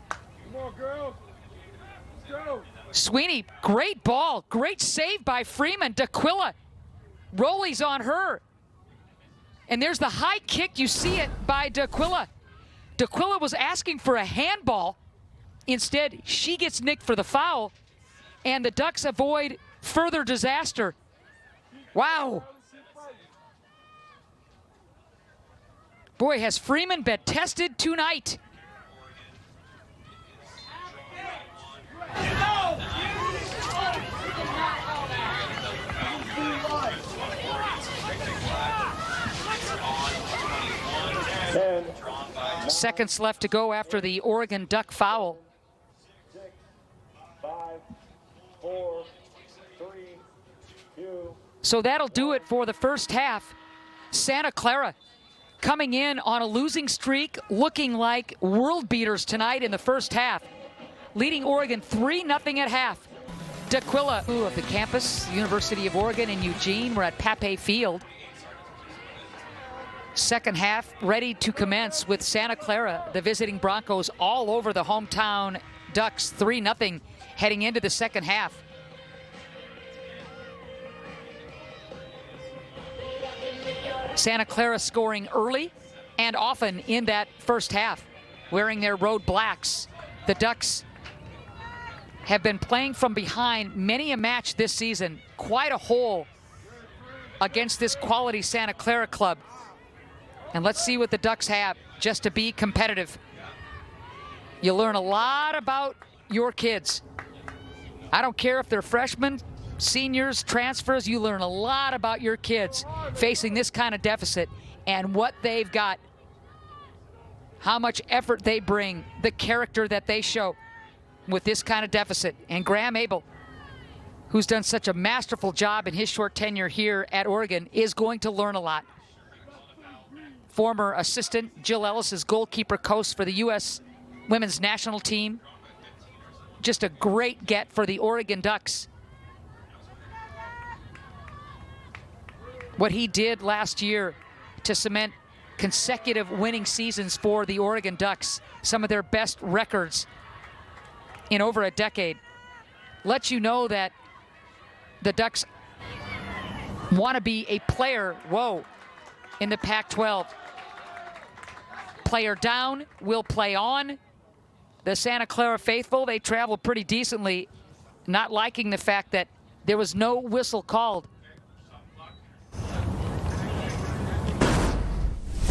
Come on, girls. Let's go. Sweeney, great ball, great save by Freeman. D'Aquila, Rowley's on her. And there's the high kick, you see it by D'Aquila. D'Aquila was asking for a handball. Instead, she gets nicked for the foul, and the Ducks avoid further disaster. Wow. Boy, has Freeman been tested tonight. Seconds left to go after the Oregon Duck foul. 6, 5, 4, 3, 2. So that'll do it for the first half. Santa Clara coming in on a losing streak, looking like world beaters tonight in the first half, leading Oregon 3-0 at half. D'Aquila of the campus, University of Oregon in Eugene. We're at Pape Field. Second half ready to commence with Santa Clara, the visiting Broncos, all over the hometown Ducks, 3-0 heading into the second half. Santa Clara scoring early and often in that first half, wearing their road blacks. The Ducks have been playing from behind many a match this season. Quite a hole against this quality Santa Clara club. And let's see what the Ducks have just to be competitive. You learn a lot about your kids. I don't care if they're freshmen, seniors, transfers, you learn a lot about your kids facing this kind of deficit and what they've got, how much effort they bring, the character that they show with this kind of deficit. And Graham Abel, who's done such a masterful job in his short tenure here at Oregon, is going to learn a lot. Former assistant Jill Ellis's goalkeeper coach for the U.S. women's national team. Just a great get for the Oregon Ducks. what he did last year to cement consecutive winning seasons for the Oregon Ducks, some of their best records in over a decade, lets you know that the Ducks want to be a player, in the Pac-12. Player down, will play on. The Santa Clara faithful, they traveled pretty decently, not liking the fact that there was no whistle called.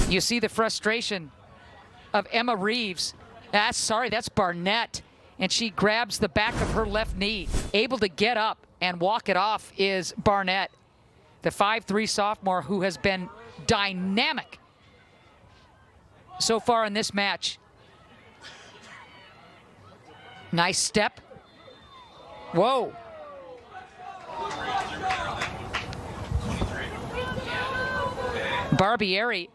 You see the frustration of Emma Reeves. That's Barnett. And she grabs the back of her left knee. Able to get up and walk it off is Barnett, the 5'3" sophomore who has been dynamic so far in this match. Nice step. Whoa. Barbieri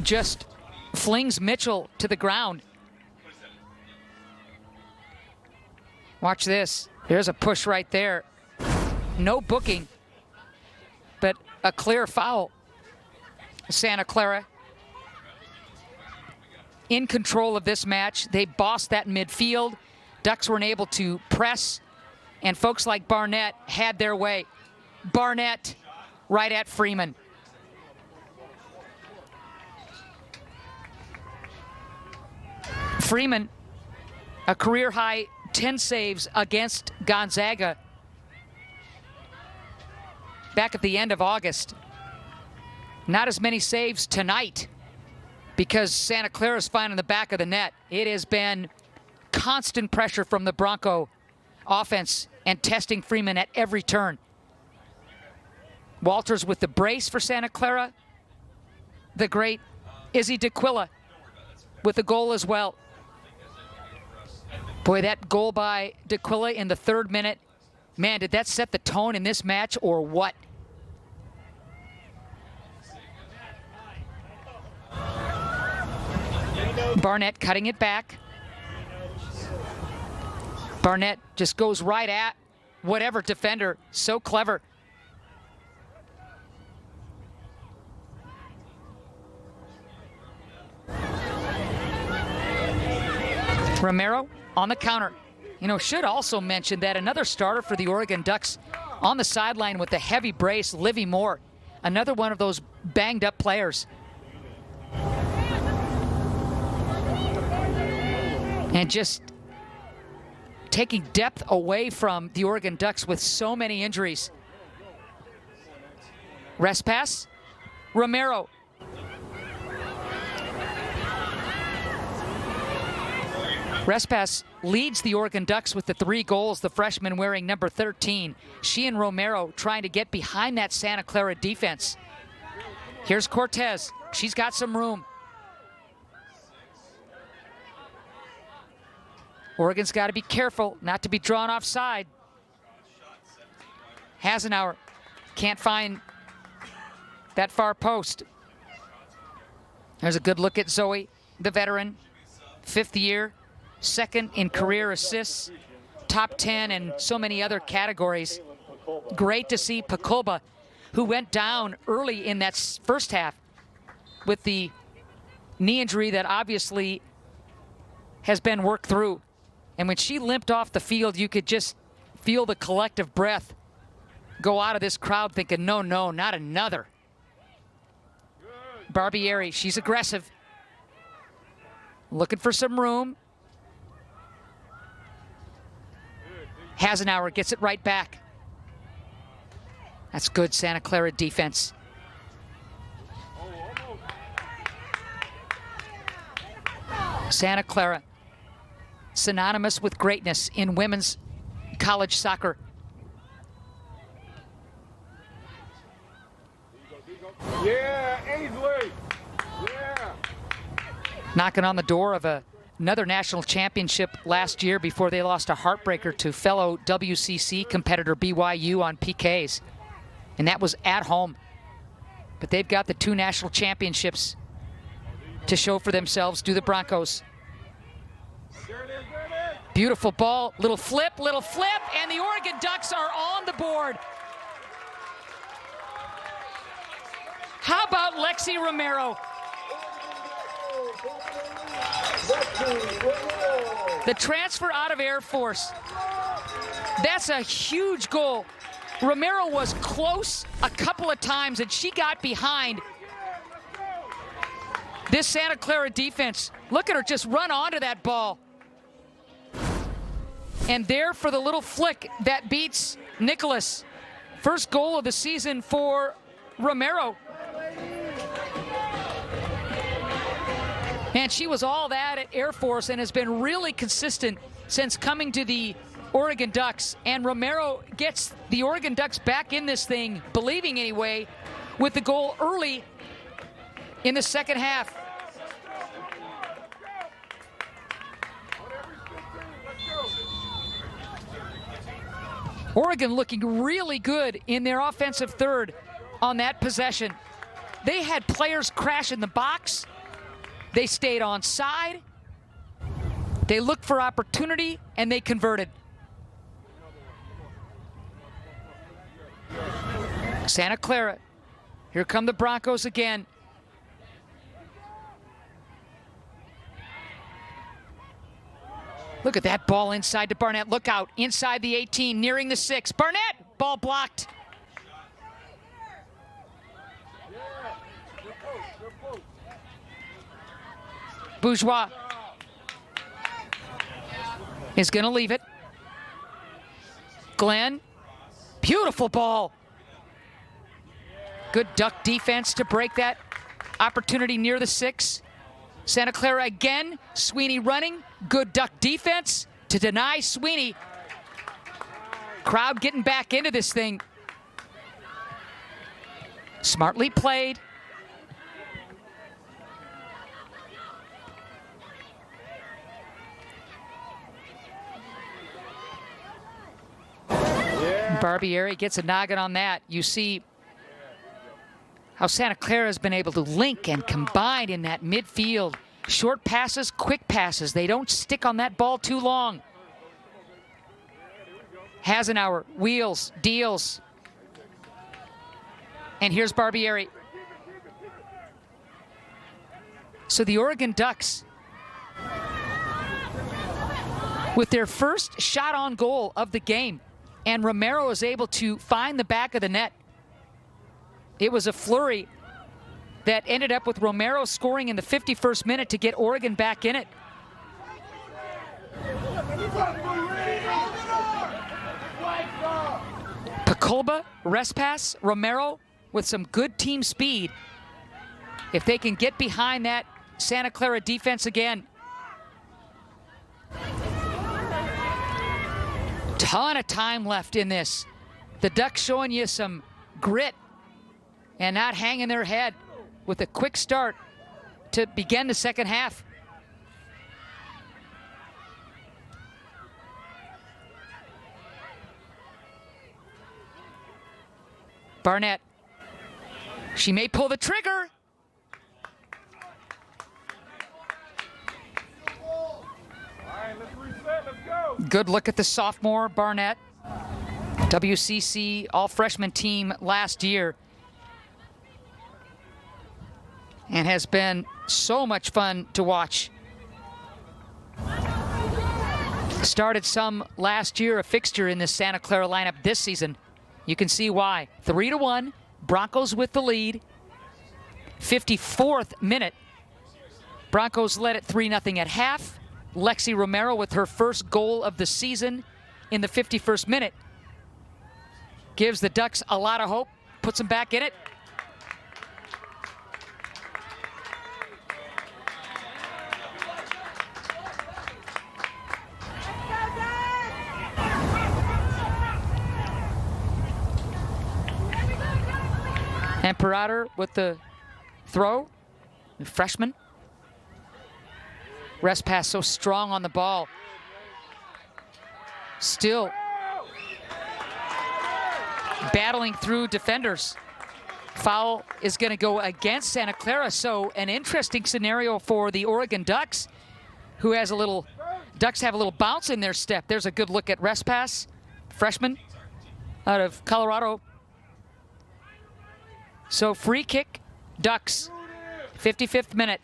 just flings Mitchell to the ground. Watch this. There's a push right there. No booking, but a clear foul. Santa Clara in control of this match. They bossed that midfield. Ducks weren't able to press, and folks like Barnett had their way. Barnett right at Freeman. Freeman, a career-high 10 saves against Gonzaga back at the end of August. Not as many saves tonight because Santa Clara's finding the back of the net. It has been constant pressure from the Bronco offense and testing Freeman at every turn. Walters with the brace for Santa Clara. The great Izzy DeQuilla with the goal as well. Boy, that goal by DeQuilla in the 3rd minute, man, did that set the tone in this match or what? Barnett cutting it back. Barnett just goes right at whatever defender. So clever. Romero on the counter. Should also mention that another starter for the Oregon Ducks on the sideline with the heavy brace, Livy Moore. Another one of those banged up players. And just taking depth away from the Oregon Ducks with so many injuries. Rest pass, Romero. Respas leads the Oregon Ducks with the 3 goals, the freshman wearing number 13. She and Romero trying to get behind that Santa Clara defense. Here's Cortez. She's got some room. Oregon's got to be careful not to be drawn offside. Hasenauer can't find that far post. There's a good look at Zoe, the veteran, 5th year. 2nd in career assists, top 10 in so many other categories. Great to see Pakulba, who went down early in that first half with the knee injury that obviously has been worked through. And when she limped off the field, you could just feel the collective breath go out of this crowd thinking, no, not another. Barbieri, she's aggressive. Looking for some room. Hasenauer gets it right back. That's good Santa Clara defense. Santa Clara, synonymous with greatness in women's college soccer. Yeah, Ainsley. Yeah. Knocking on the door of another national championship last year before they lost a heartbreaker to fellow WCC competitor BYU on PKs. And that was at home. But they've got the 2 national championships to show for themselves. Do the Broncos. Beautiful ball, little flip, and the Oregon Ducks are on the board. How about Lexi Romero? The transfer out of Air Force. That's a huge goal. Romero was close a couple of times, and she got behind this Santa Clara defense. Look at her just run onto that ball. And there for the little flick that beats Nicholas. First goal of the season for Romero. And she was all that at Air Force and has been really consistent since coming to the Oregon Ducks. And Romero gets the Oregon Ducks back in this thing, believing anyway, with the goal early in the second half. Oregon looking really good in their offensive third on that possession. They had players crash in the box. They stayed on side. They looked for opportunity, and they converted. Santa Clara. Here come the Broncos again. Look at that ball inside to Barnett. Look out, inside the 18, nearing the 6. Barnett, ball blocked. Bourgeois is going to leave it. Glenn, beautiful ball. Good Duck defense to break that opportunity near the 6. Santa Clara again, Sweeney running. Good Duck defense to deny Sweeney. Crowd getting back into this thing. Smartly played. Barbieri gets a noggin on that. You see how Santa Clara has been able to link and combine in that midfield. Short passes, quick passes. They don't stick on that ball too long. Hasenauer, wheels, deals. And here's Barbieri. So the Oregon Ducks, with their first shot on goal of the game, and Romero is able to find the back of the net. It was a flurry that ended up with Romero scoring in the 51st minute to get Oregon back in it. Pakolba, rest pass, Romero with some good team speed. If they can get behind that Santa Clara defense again. Ton of time left in this. The Ducks showing you some grit and not hanging their head with a quick start to begin the second half. Barnett. She may pull the trigger. Good look at the sophomore, Barnett. WCC all-freshman team last year. And has been so much fun to watch. Started some last year, a fixture in this Santa Clara lineup this season. You can see why. 3-1, Broncos with the lead. 54th minute. Broncos led it 3-0 at half. Lexi Romero with her first goal of the season in the 51st minute. Gives the Ducks a lot of hope, puts them back in it. Imperator with the throw, the freshman. Rest pass so strong on the ball. Still battling through defenders. Foul is going to go against Santa Clara, so an interesting scenario for the Oregon Ducks, who has a little, Ducks have a little bounce in their step. There's a good look at rest pass. Freshman out of Colorado. So free kick Ducks, 55th minute.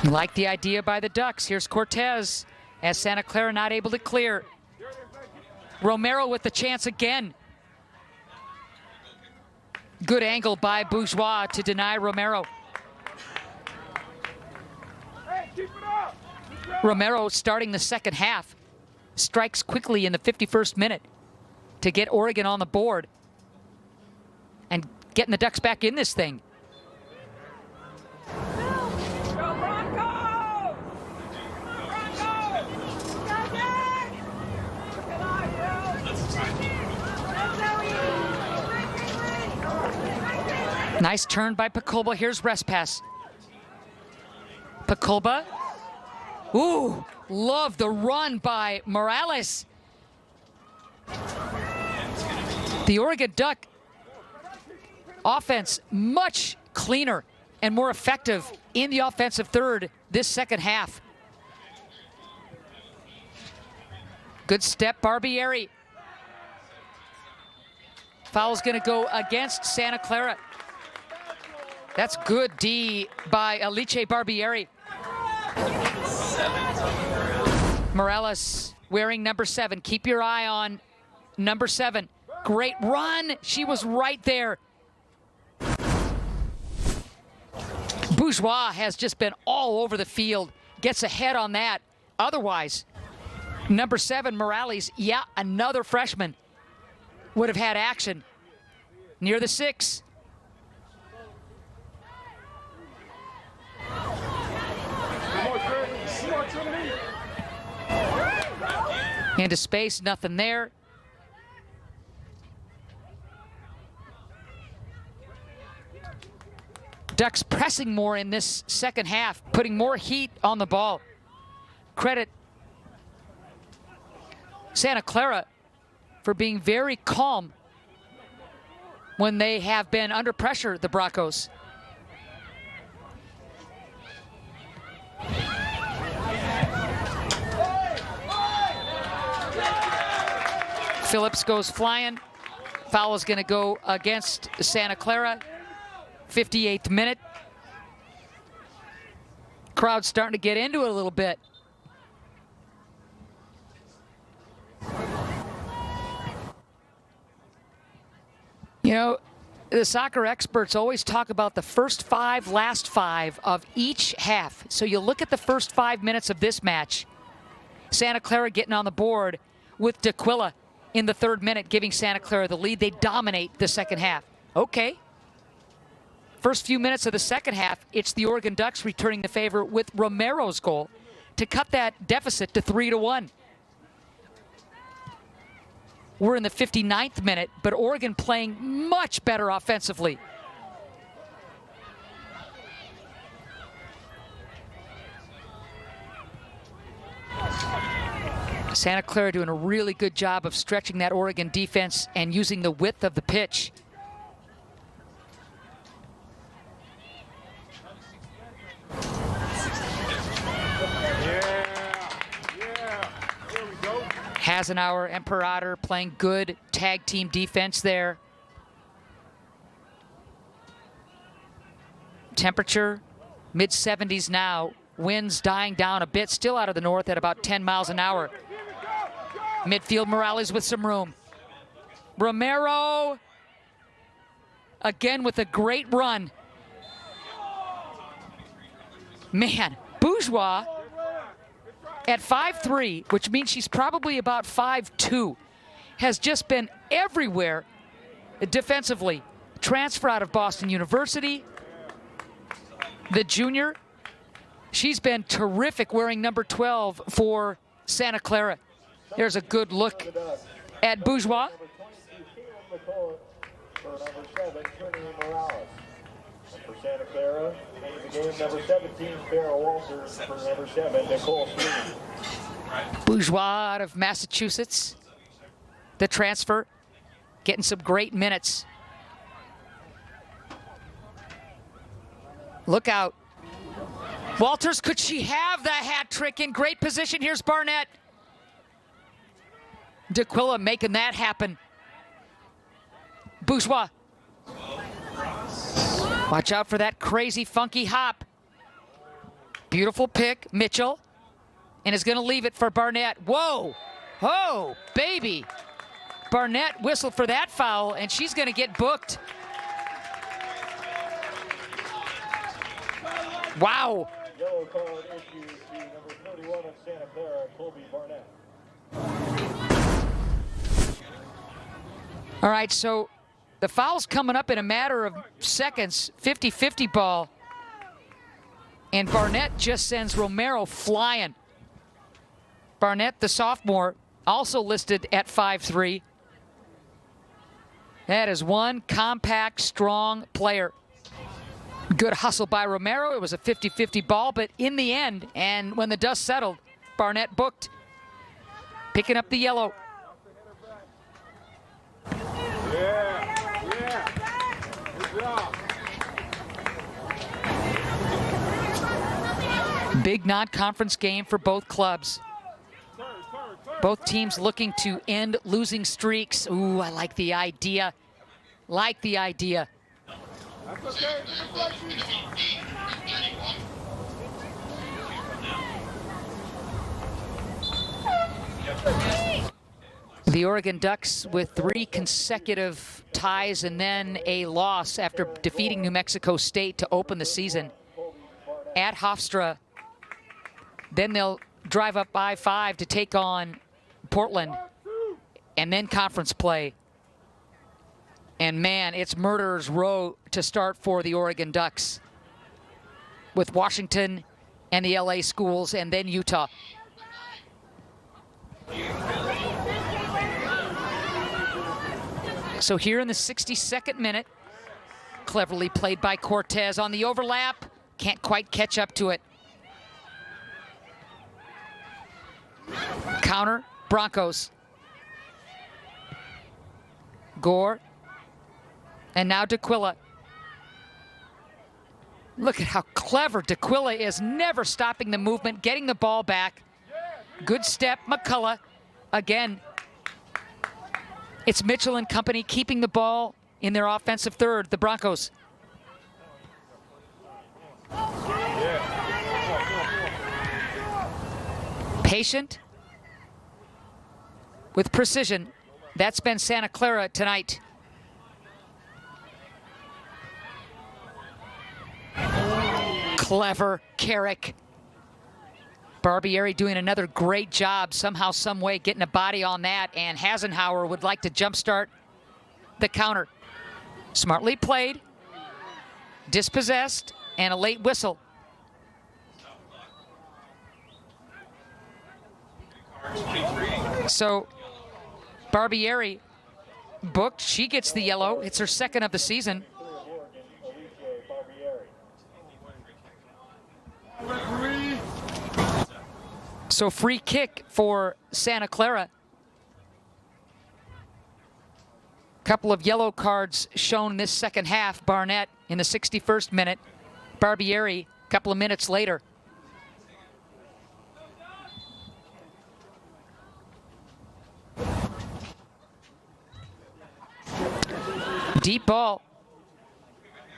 Like the idea by the Ducks. Here's Cortez as Santa Clara not able to clear. Romero with the chance again. Good angle by Bourgeois to deny Romero. Romero starting the second half. Strikes quickly in the 51st minute to get Oregon on the board and getting the Ducks back in this thing. Nice turn by Pekulba. Here's Respass. Pekulba. Ooh, love the run by Morales. The Oregon Duck offense much cleaner and more effective in the offensive third this second half. Good step, Barbieri. Foul's gonna go against Santa Clara. That's good D by Alice Barbieri. Morales wearing number 7. Keep your eye on number 7. Great run. She was right there. Bourgeois has just been all over the field. Gets ahead on that. Otherwise, number 7, Morales, yeah, another freshman, would have had action near the 6. Into space, nothing there. Ducks pressing more in this second half, putting more heat on the ball. Credit Santa Clara for being very calm when they have been under pressure, the Broncos. Phillips goes flying. Foul is going to go against Santa Clara. 58th minute. Crowd's starting to get into it a little bit. You know, the soccer experts always talk about the first 5, last 5 of each half. So you look at the first 5 minutes of this match. Santa Clara getting on the board with D'Aquila in the 3rd minute, giving Santa Clara the lead. They dominate the second half. Okay. First few minutes of the second half, it's the Oregon Ducks returning the favor with Romero's goal to cut that deficit to 3-1. We're in the 59th minute, but Oregon playing much better offensively. Santa Clara doing a really good job of stretching that Oregon defense and using the width of the pitch. Hasenauer, Imperator playing good tag team defense there. Temperature, mid-70s now. Winds dying down a bit, still out of the north at about 10 miles an hour. Midfield, Morales with some room. Romero, again with a great run. Man, Bourgeois at 5'3", which means she's probably about 5'2", has just been everywhere defensively. Transfer out of Boston University. The junior, she's been terrific wearing number 12 for Santa Clara. There's a good look at Bourgeois. For Santa Clara, in the game, number 17, Farrah Walters. For number 7, Nicole Sweeney. Bourgeois out of Massachusetts. The transfer, getting some great minutes. Look out. Walters, could she have the hat trick in great position? Here's Barnett. D'Aquila making that happen. Bourgeois. Watch out for that crazy, funky hop. Beautiful pick, Mitchell. And is going to leave it for Barnett. Whoa! Oh, baby! Barnett whistled for that foul, and she's going to get booked. Wow! Yellow card issued to number 31 of Santa Clara, Colby Barnett. All right, so the foul's coming up in a matter of seconds. 50-50 ball. And Barnett just sends Romero flying. Barnett, the sophomore, also listed at 5'3". That is one compact, strong player. Good hustle by Romero. It was a 50-50 ball, but in the end, and when the dust settled, Barnett booked. Picking up the yellow. Good job. Big non-conference game for both clubs. Both teams looking to end losing streaks. Ooh, I like the idea. Like the idea. That's okay. The Oregon Ducks with 3 consecutive ties and then a loss after defeating New Mexico State to open the season at Hofstra. Then they'll drive up I-5 to take on Portland and then conference play. And man, it's murderer's row to start for the Oregon Ducks with Washington and the LA schools and then Utah. So here in the 62nd minute, cleverly played by Cortez on the overlap. Can't quite catch up to it. Counter, Broncos. Gore. And now D'Aquila. Look at how clever D'Aquila is, never stopping the movement, getting the ball back. Good step, McCullough. Again, it's Mitchell and company keeping the ball in their offensive third, the Broncos. Patient with precision. That's been Santa Clara tonight. Clever Carrick. Barbieri doing another great job, somehow, some way getting a body on that, and Hasenhauer would like to jumpstart the counter. Smartly played, dispossessed, and a late whistle. So Barbieri booked, she gets the yellow. It's her second of the season. So free kick for Santa Clara. Couple of yellow cards shown in this second half. Barnett in the 61st minute. Barbieri a couple of minutes later. Deep ball.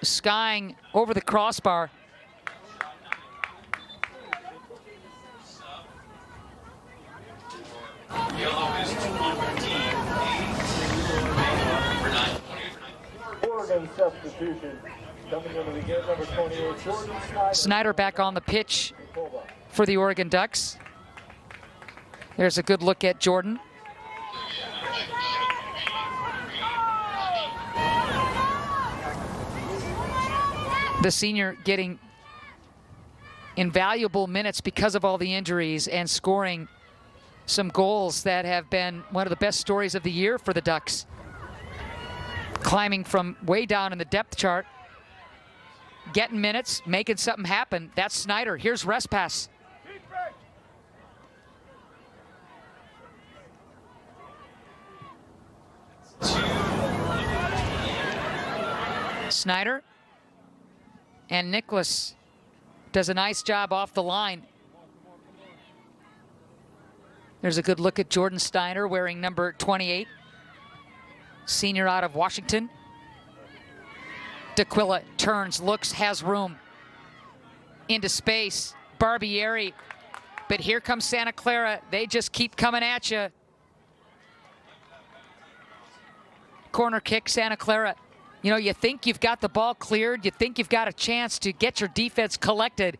Skying over the crossbar. Oregon substitution coming into the game, number 28, Jordan Snyder back on the pitch for the Oregon Ducks. There's a good look at Jordan. The senior getting invaluable minutes because of all the injuries and scoring some goals that have been one of the best stories of the year for the Ducks. Climbing from way down in the depth chart, getting minutes, making something happen. That's Snyder. Here's Respass. Snyder and Nicholas does a nice job off the line. There's a good look at Jordan Steiner wearing number 28. Senior out of Washington. D'Aquila turns, looks, has room. Into space, Barbieri. But here comes Santa Clara. They just keep coming at you. Corner kick, Santa Clara. You know, you think you've got the ball cleared. You think you've got a chance to get your defense collected.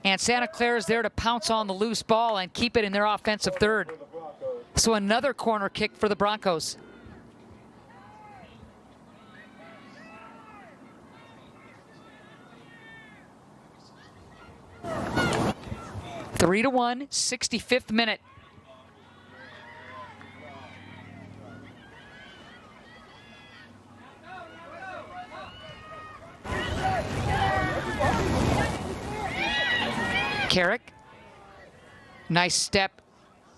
And Santa Clara's there to pounce on the loose ball and keep it in their offensive third. So another corner kick for the Broncos. Three to 1, 65th minute. Carrick, nice step,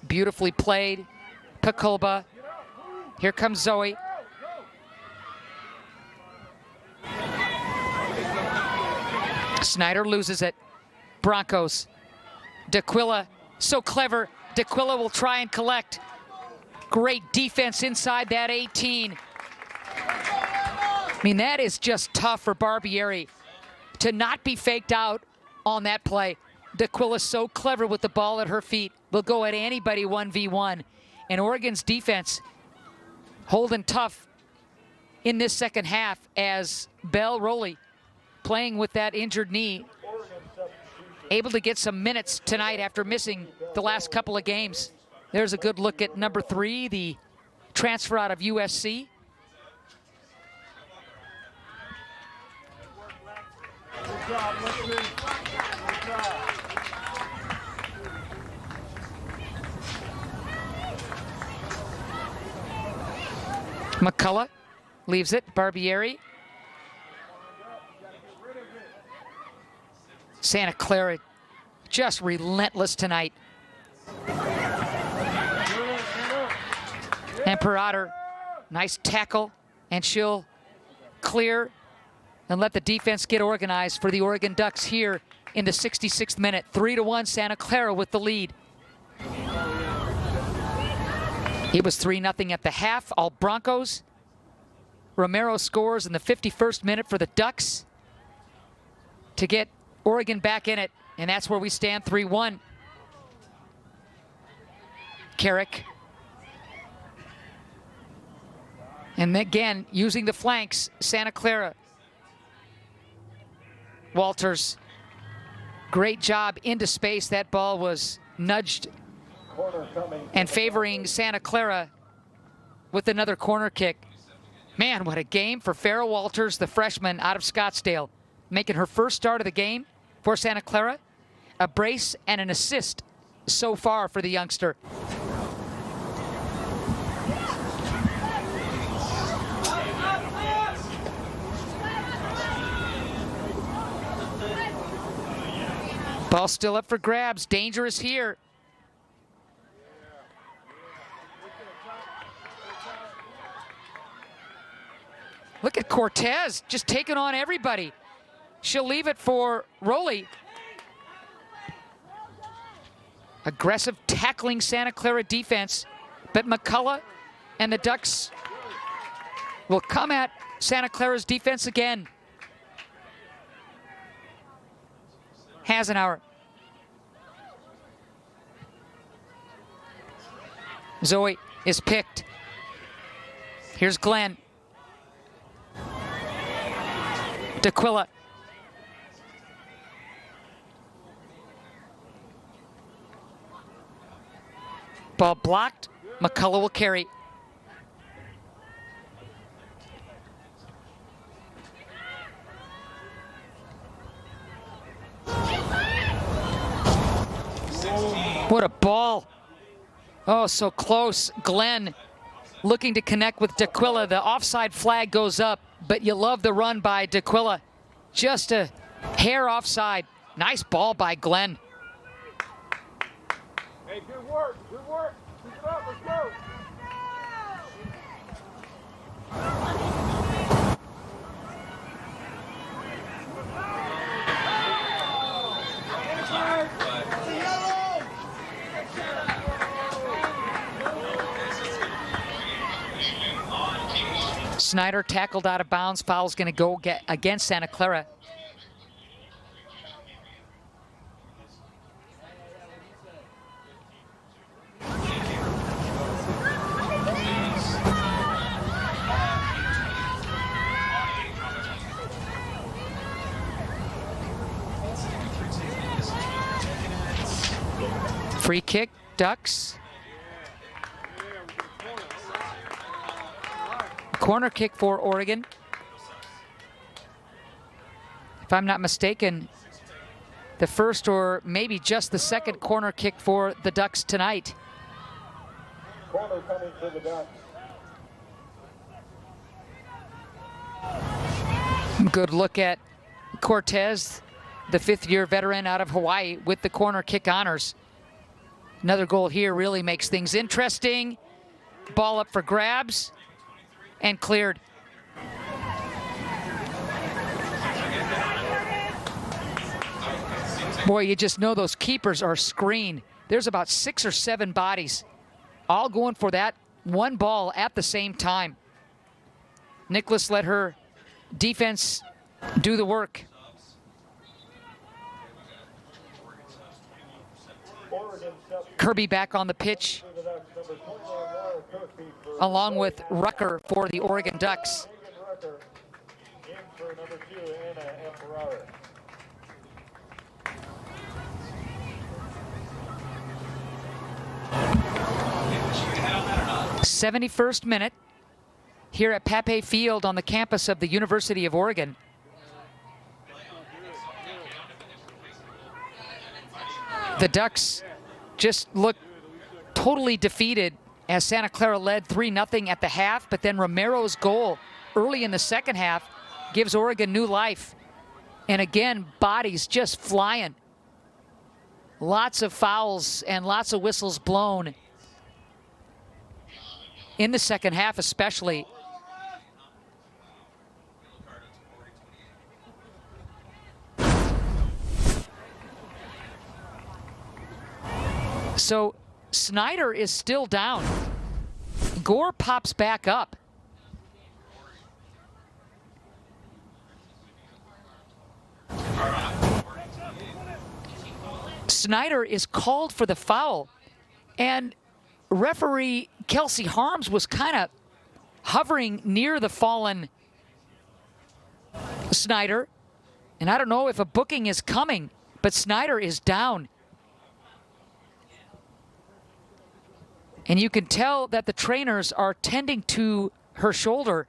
beautifully played. Pakolba, here comes Zoe. Snyder loses it. Broncos. D'Aquila, so clever. D'Aquila will try and collect. Great defense inside that 18. I mean, that is just tough for Barbieri to not be faked out on that play. D'Aquila's so clever with the ball at her feet. Will go at anybody 1v1. And Oregon's defense holding tough in this second half as Bell Rowley, playing with that injured knee, able to get some minutes tonight after missing the last couple of games. There's a good look at number 3, the transfer out of USC. Good job, Leslie. Good job. McCullough leaves it. Barbieri. Santa Clara just relentless tonight. And Perader, nice tackle, and she'll clear and let the defense get organized for the Oregon Ducks here in the 66th minute. 3 to 1, Santa Clara with the lead. It was 3-0 at the half, all Broncos. Romero scores in the 51st minute for the Ducks to get Oregon back in it, and that's where we stand 3-1. Carrick. And again, using the flanks, Santa Clara. Walters, great job into space. That ball was nudged and favoring Santa Clara with another corner kick. Man, what a game for Farrah Walters, the freshman out of Scottsdale, making her first start of the game for Santa Clara. A brace and an assist so far for the youngster. Ball still up for grabs. Dangerous here. Look at Cortez just taking on everybody. She'll leave it for Rowley. Aggressive tackling Santa Clara defense, but McCullough and the Ducks will come at Santa Clara's defense again. Hasenauer. Zoe is picked. Here's Glenn. D'Aquila. Ball blocked. McCullough will carry. What a ball. Oh, so close. Glenn looking to connect with D'Aquila. The offside flag goes up, but you love the run by D'Aquila. Just a hair offside. Nice ball by Glenn. Hey, good work. Good work. Keep it up. Let's go. Snyder tackled out of bounds. Foul's going to go against Santa Clara. Free kick, Ducks. Corner kick for Oregon. If I'm not mistaken, the first or maybe just the second corner kick for the Ducks tonight. Corner coming for the Ducks. Good look at Cortez, the fifth-year veteran out of Hawaii, with the corner kick honors. Another goal here really makes things interesting. Ball up for grabs and cleared. Boy, you just know those keepers are screened. There's about 6 or 7 bodies all going for that one ball at the same time. Nicholas let her defense do the work. Kirby back on the pitch, along with Rucker for the Oregon Ducks. In for number 2, Anna Emperor. 71st minute here at Pape Field on the campus of the University of Oregon. The Ducks just look totally defeated as Santa Clara led 3-0 at the half, but then Romero's goal early in the second half gives Oregon new life. And again, bodies just flying. Lots of fouls and lots of whistles blown in the second half especially. So Snyder is still down. Gore pops back up. Snyder is called for the foul, and referee Kelsey Harms was kind of hovering near the fallen Snyder. And I don't know if a booking is coming, but Snyder is down. And you can tell that the trainers are tending to her shoulder.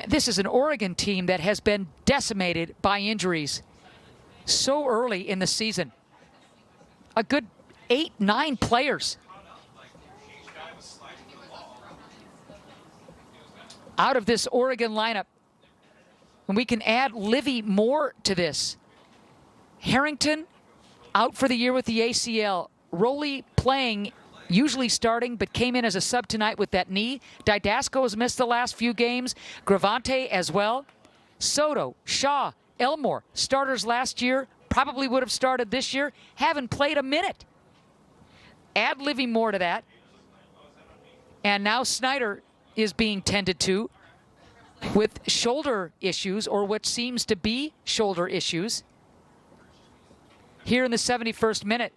This is an Oregon team that has been decimated by injuries so early in the season. A good 8-9 players out of this Oregon lineup. And we can add Livy Moore to this. Harrington out for the year with the ACL. Rowley playing, usually starting, but came in as a sub tonight with that knee. Didasco has missed the last few games. Gravante as well. Soto, Shaw, Elmore, starters last year, probably would have started this year, haven't played a minute. Add Livy Moore to that. And now Snyder is being tended to with shoulder issues, or what seems to be shoulder issues, here in the 71st minute.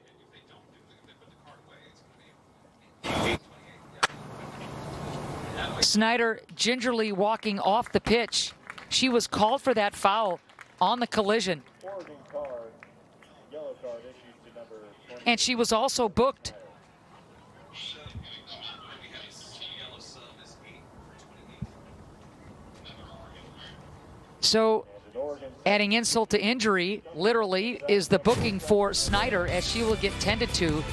Snyder gingerly walking off the pitch. She was called for that foul on the collision. Oregon card, yellow card issued to number 20. And she was also booked. So, adding insult to injury, literally, is the booking for Snyder, as she will get tended to.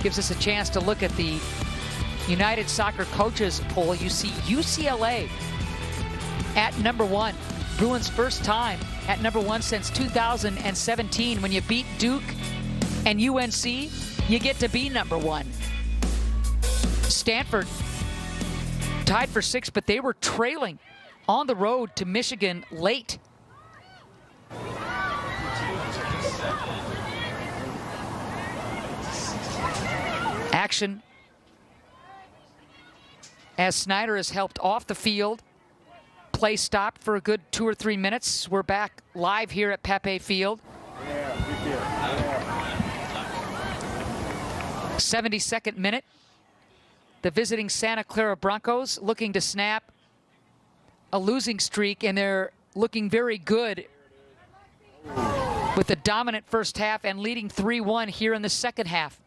Gives us a chance to look at the United Soccer Coaches poll. You see UCLA at number 1. Bruins' first time at number 1 since 2017. When you beat Duke and UNC, you get to be number 1. Stanford tied for 6th, but they were trailing on the road to Michigan late. Action As Snyder is helped off the field, play stopped for a good 2 or 3 minutes. We're back live here at Pepe Field. 72nd minute. The visiting Santa Clara Broncos looking to snap a losing streak, and they're looking very good with a dominant first half and leading 3-1 here in the second half.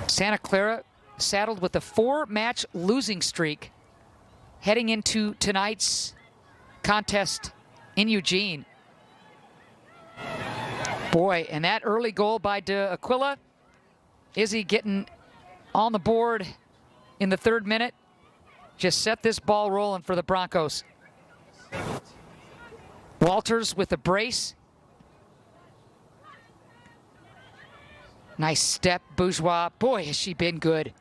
Santa Clara saddled with a 4-match losing streak heading into tonight's contest in Eugene. Boy, and that early goal by De Aquila. Izzy getting on the board in the 3rd minute. Just set this ball rolling for the Broncos. Walters with a brace. Nice step, Bourgeois. Boy, has she been good.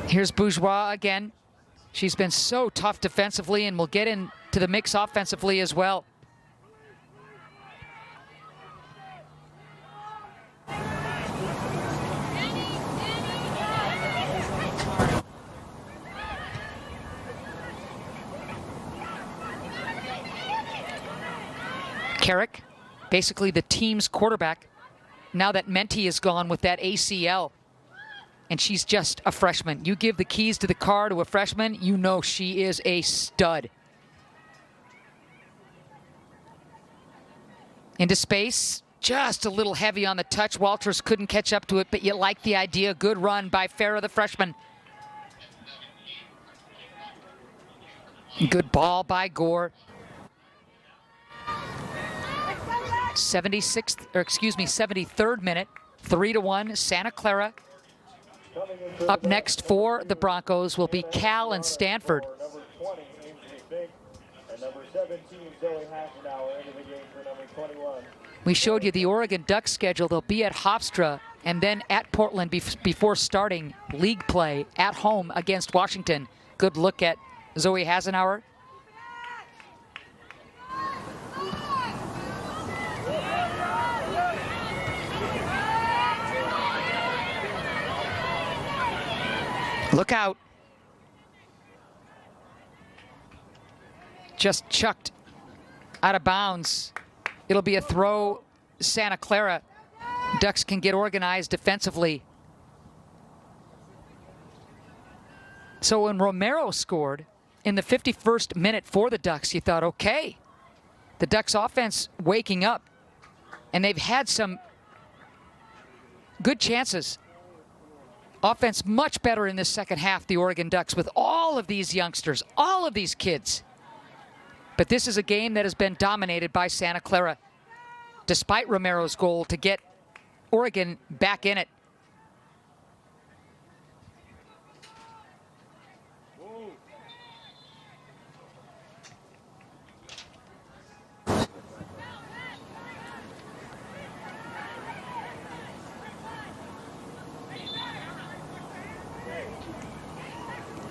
Here's Bourgeois again. She's been so tough defensively and will get into the mix offensively as well. Carrick, basically the team's quarterback, now that Menti is gone with that ACL. And she's just a freshman. You give the keys to the car to a freshman, you know she is a stud. Into space, just a little heavy on the touch. Walters couldn't catch up to it, but you like the idea. Good run by Farah, the freshman. Good ball by Gore. 73rd minute, 3-1, Santa Clara. Up next for the Broncos will be Cal and Stanford. We showed you the Oregon Ducks schedule. They'll be at Hofstra and then at Portland before starting league play at home against Washington. Good look at Zoe Hasenauer. Look out. Just chucked out of bounds. It'll be a throw, Santa Clara. Ducks can get organized defensively. So when Romero scored in the 51st minute for the Ducks, you thought, okay, the Ducks offense waking up. And they've had some good chances. Offense much better in this second half, the Oregon Ducks, with all of these youngsters, all of these kids. But this is a game that has been dominated by Santa Clara, despite Romero's goal to get Oregon back in it.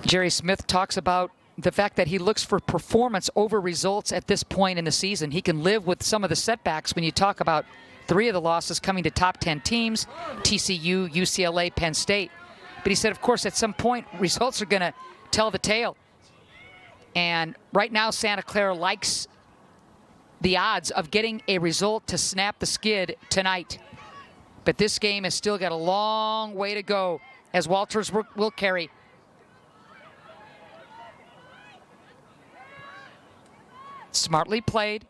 Jerry Smith talks about the fact that he looks for performance over results at this point in the season. He can live with some of the setbacks when you talk about 3 of the losses coming to top 10 teams, TCU, UCLA, Penn State. But he said, of course, at some point, results are going to tell the tale. And right now, Santa Clara likes the odds of getting a result to snap the skid tonight. But this game has still got a long way to go, as Walters will carry. Smartly played.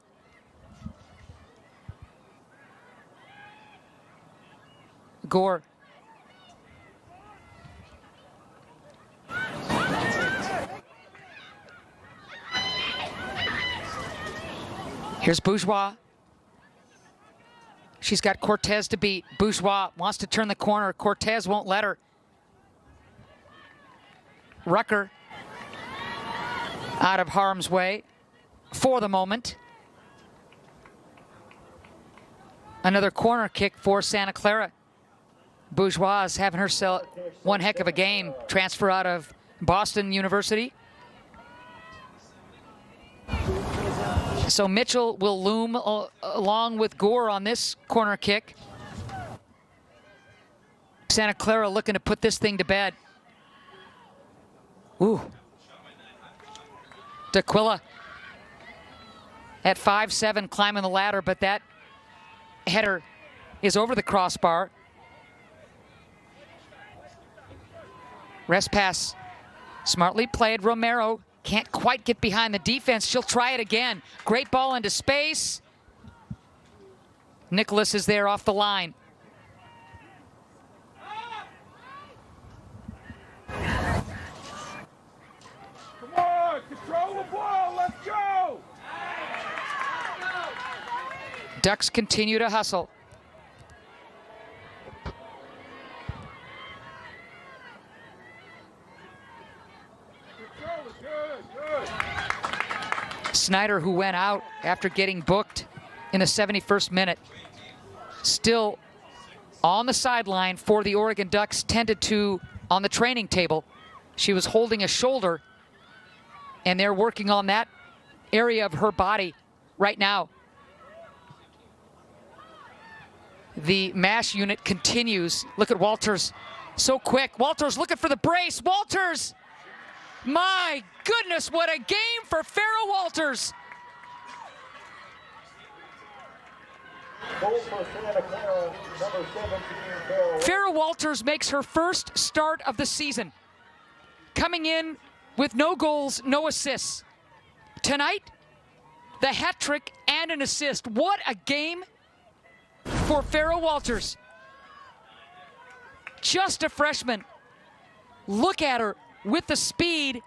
Gore. Here's Bourgeois. She's got Cortez to beat. Bourgeois wants to turn the corner. Cortez won't let her. Rucker out of harm's way for the moment. Another corner kick for Santa Clara. Bourgeois is having herself one heck of a game. Transfer out of Boston University. So Mitchell will loom along with Gore on this corner kick. Santa Clara looking to put this thing to bed. Ooh. D'Aquila at 5'7", climbing the ladder, but that header is over the crossbar. Rest pass, smartly played. Romero can't quite get behind the defense. She'll try it again. Great ball into space. Nicholas is there off the line. Come on, control the ball, let's go! Ducks continue to hustle. Snyder, who went out after getting booked in the 71st minute, still on the sideline for the Oregon Ducks, tended to on the training table. She was holding a shoulder, and they're working on that area of her body right now. The MASH unit continues. Look at Walters, so quick. Walters looking for the brace. Walters! My goodness, what a game for Farrah Walters. Goal for Santa Clara, number 17, Farrah. Farrah Walters makes her first start of the season, coming in with no goals, no assists. Tonight, the hat trick and an assist. What a game for Farrah Walters. Just a freshman. Look at her with the speed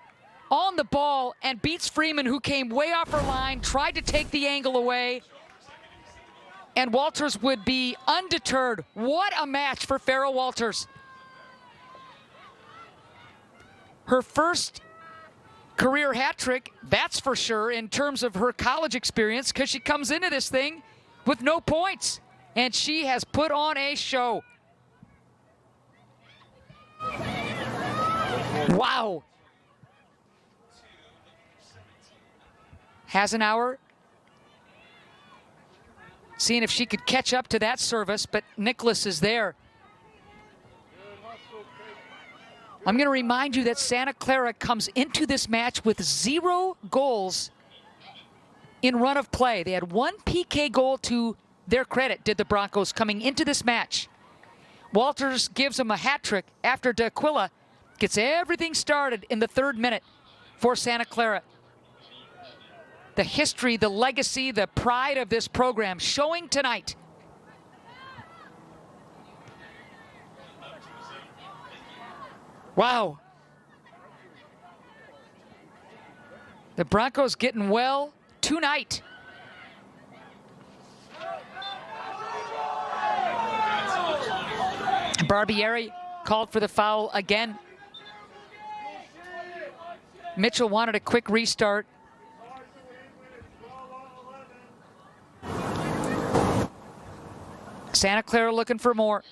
on the ball and beats Freeman, who came way off her line, tried to take the angle away, and Walters would be undeterred. What a match for Farrah Walters. Her first career hat trick, that's for sure, in terms of her college experience, because she comes into this thing with no points, and she has put on a show. Wow. Hasenauer seeing if she could catch up to that service, but Nicholas is there. I'm going to remind you that Santa Clara comes into this match with 0 goals in run of play. They had 1 PK goal to their credit, did the Broncos, coming into this match. Walters gives them a hat trick after D'Aquila gets everything started in the 3rd minute for Santa Clara. The history, the legacy, the pride of this program showing tonight. Wow. The Broncos getting well tonight. Barbieri called for the foul again. Mitchell wanted a quick restart. Santa Clara looking for more.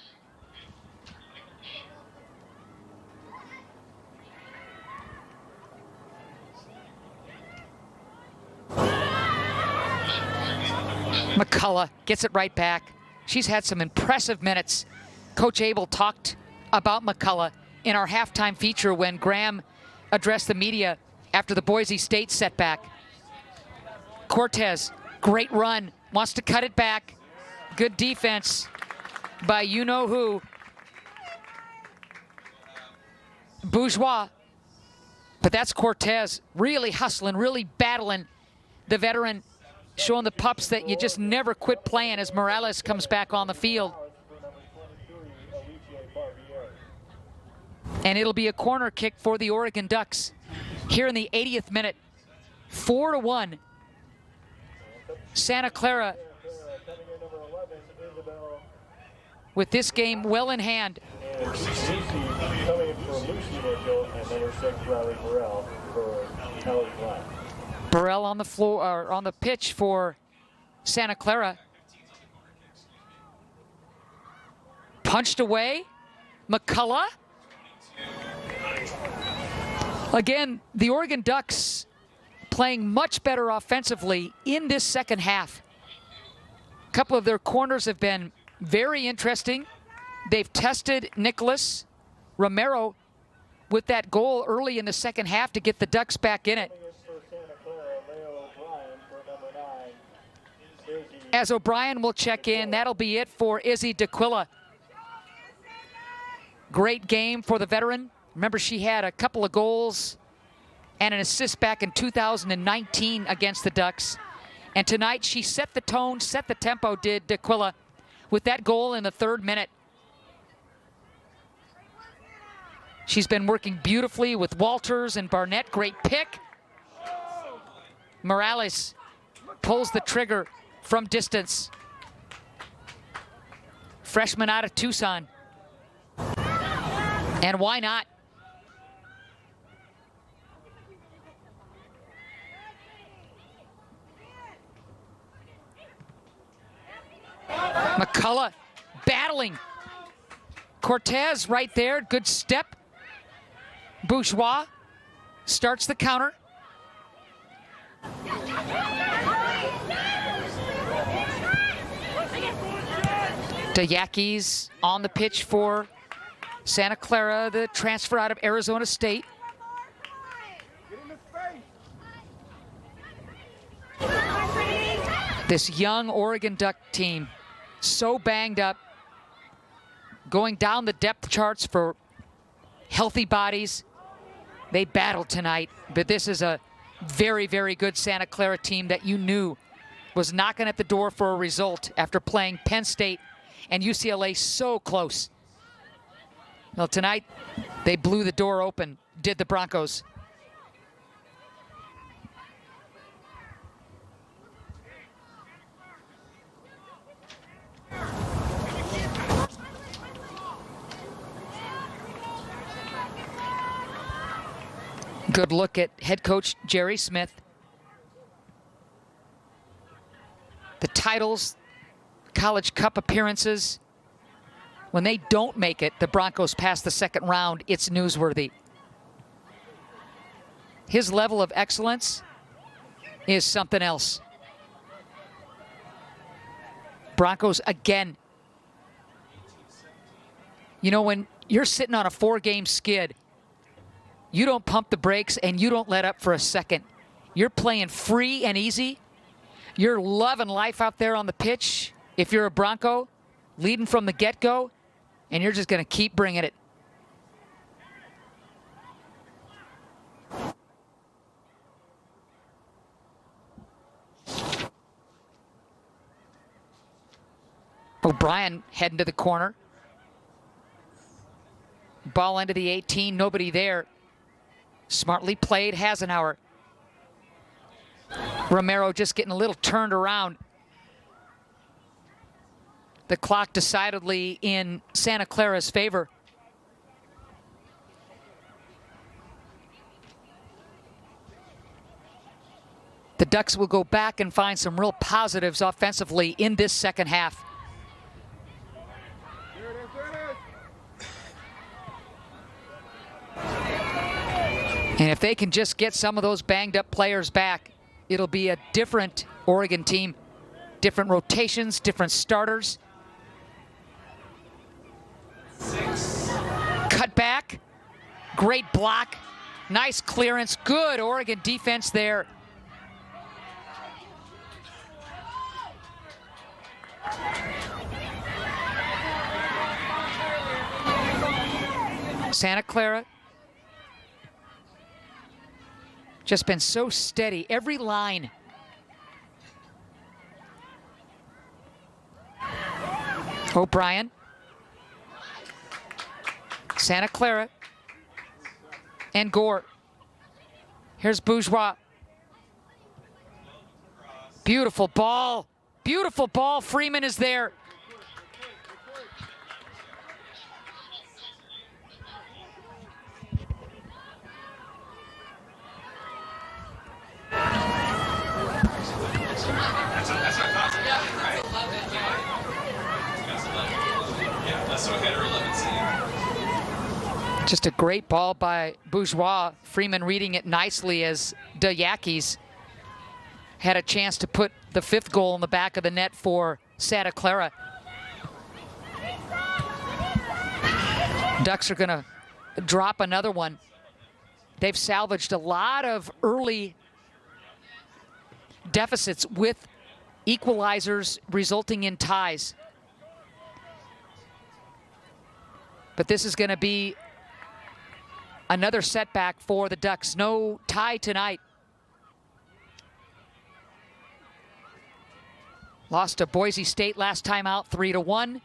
McCullough gets it right back. She's had some impressive minutes. Coach Abel talked about McCullough in our halftime feature when Graham addressed the media after the Boise State setback. Cortez, great run, wants to cut it back. Good defense by you-know-who. Bourgeois. But that's Cortez really hustling, really battling. The veteran showing the pups that you just never quit playing as Morales comes back on the field. And it'll be a corner kick for the Oregon Ducks here in the 80th minute. 4-1. Santa Clara with this game well in hand. Burrell on the floor, or on the pitch for Santa Clara. Punched away. McCullough. Again, the Oregon Ducks playing much better offensively in this second half. A couple of their corners have been very interesting. They've tested Nicholas Romero with that goal early in the second half to get the Ducks back in it. As O'Brien will check in, that'll be it for Izzy D'Aquila. Great game for the veteran. Remember, she had a couple of goals and an assist back in 2019 against the Ducks. And tonight she set the tone, set the tempo, did D'Aquila, with that goal in the 3rd minute. She's been working beautifully with Walters and Barnett. Great pick. Morales pulls the trigger from distance. Freshman out of Tucson. And why not? McCullough battling. Cortez right there, good step. Bourgeois starts the counter. Dayakis on the pitch for Santa Clara, the transfer out of Arizona State. This young Oregon Duck team, so banged up, going down the depth charts for healthy bodies. They battled tonight, but this is a very, very good Santa Clara team that you knew was knocking at the door for a result after playing Penn State and UCLA so close. Well, tonight, they blew the door open, did the Broncos. Good look at head coach Jerry Smith. The titles, College Cup appearances. When they don't make it, the Broncos past the second round, it's newsworthy. His level of excellence is something else. Broncos again. You know, when you're sitting on a 4-game skid, you don't pump the brakes and you don't let up for a second. You're playing free and easy. You're loving life out there on the pitch. If you're a Bronco, leading from the get-go, and you're just going to keep bringing it. O'Brien heading to the corner. Ball into the 18, nobody there. Smartly played, Hasenauer. Romero just getting a little turned around. The clock decidedly in Santa Clara's favor. The Ducks will go back and find some real positives offensively in this second half. And if they can just get some of those banged up players back, it'll be a different Oregon team. Different rotations, different starters. Cut back, great block, nice clearance, good Oregon defense there. Santa Clara just been so steady, every line. O'Brien. Santa Clara. And Gore. Here's Bourgeois. Beautiful ball. Beautiful ball. Freeman is there. Just a great ball by Bourgeois. Freeman reading it nicely as Dayakis had a chance to put the 5th goal in the back of the net for Santa Clara. Ducks are gonna drop another one. They've salvaged a lot of early deficits with equalizers resulting in ties. But this is gonna be another setback for the Ducks. No tie tonight. Lost to Boise State last time out, 3-1.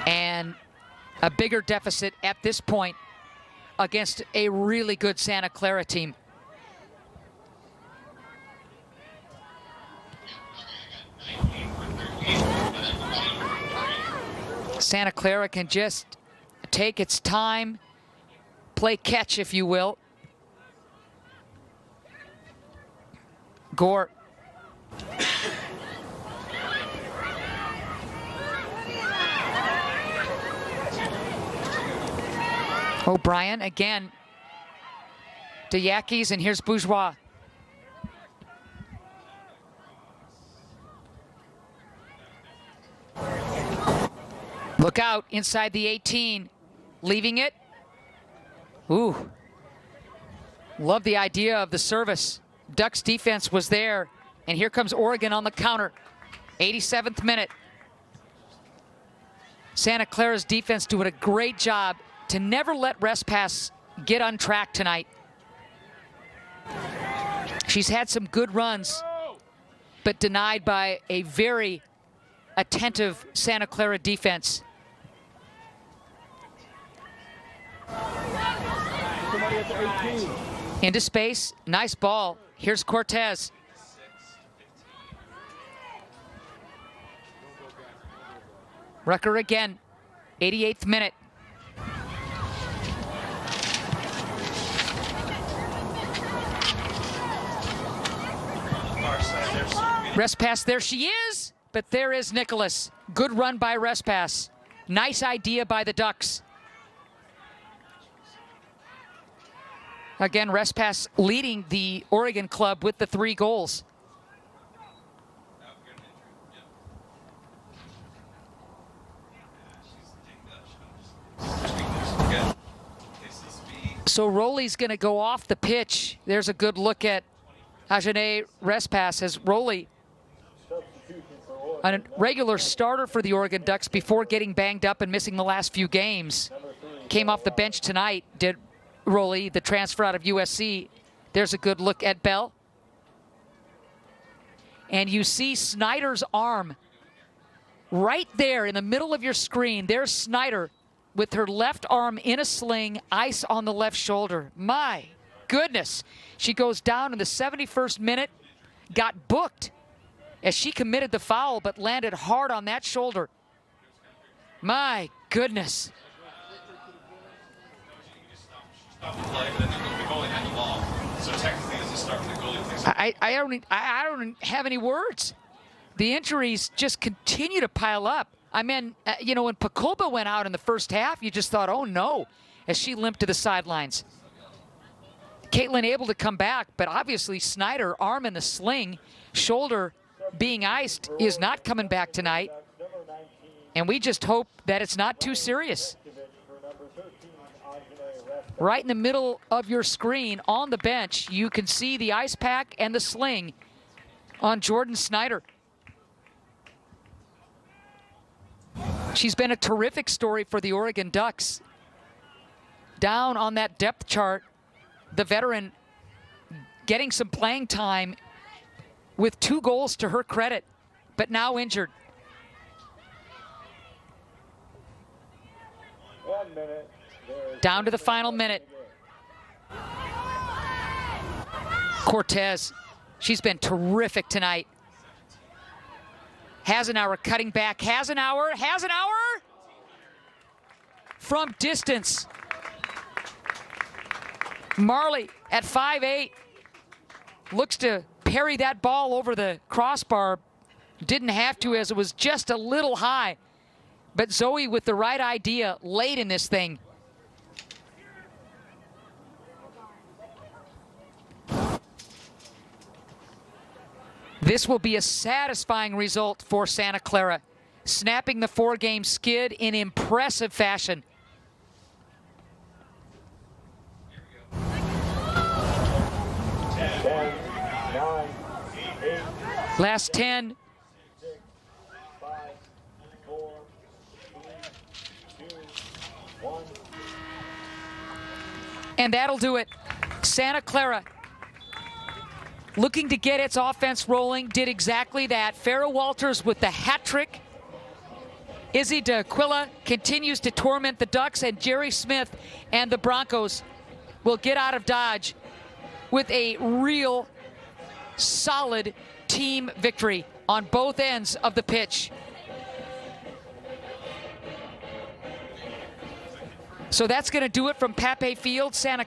And a bigger deficit at this point against a really good Santa Clara team. Santa Clara can just take its time, play catch, if you will. Gore. O'Brien again. Dayakis, and here's Bourgeois. Look out inside the 18, leaving it. Ooh. Love the idea of the service. Ducks defense was there, and here comes Oregon on the counter. 87th minute. Santa Clara's defense doing a great job to never let Respass get on track tonight. She's had some good runs, but denied by a very attentive Santa Clara defense. Somebody at the 18. Into space, nice ball. Here's Cortez. Rucker again, 88th minute. Respass, there she is, but there is Nicholas. Good run by Respass. Nice idea by the Ducks. Again, Respass leading the Oregon club with the 3 goals. So Rowley's going to go off the pitch. There's a good look at Ajane Respass as Rowley, a regular starter for the Oregon Ducks before getting banged up and missing the last few games. Came off the bench tonight, did Rowley, the transfer out of USC. There's a good look at Bell. And you see Snyder's arm right there in the middle of your screen. There's Snyder with her left arm in a sling, ice on the left shoulder. My goodness. She goes down in the 71st minute, got booked as she committed the foul, but landed hard on that shoulder. My goodness. I don't have any words. The injuries just continue to pile up. I mean, you know, when Pakulba went out in the first half, you just thought, oh no, as she limped to the sidelines. Caitlin able to come back, but obviously Snyder, arm in the sling, shoulder being iced, is not coming back tonight. And we just hope that it's not too serious. Right in the middle of your screen on the bench, you can see the ice pack and the sling on Jordan Snyder. She's been a terrific story for the Oregon Ducks. Down on that depth chart, the veteran getting some playing time with 2 goals to her credit, but now injured. 1 minute. Down to the final minute. Cortez, she's been terrific tonight. Hasenauer cutting back. Hasenauer from distance. Marley at 5'8" looks to parry that ball over the crossbar. Didn't have to, as it was just a little high. But Zoe with the right idea late in this thing. This will be a satisfying result for Santa Clara, snapping the 4-game skid in impressive fashion. 10, 9, 8, Last 10. 6, 5, 4, 3, 2, 1. And that'll do it. Santa Clara, looking to get its offense rolling, did exactly that. Farrah Walters with the hat trick. Izzy DeAquila continues to torment the Ducks, and Jerry Smith and the Broncos will get out of Dodge with a real solid team victory on both ends of the pitch. So that's going to do it from Pape Field. Santa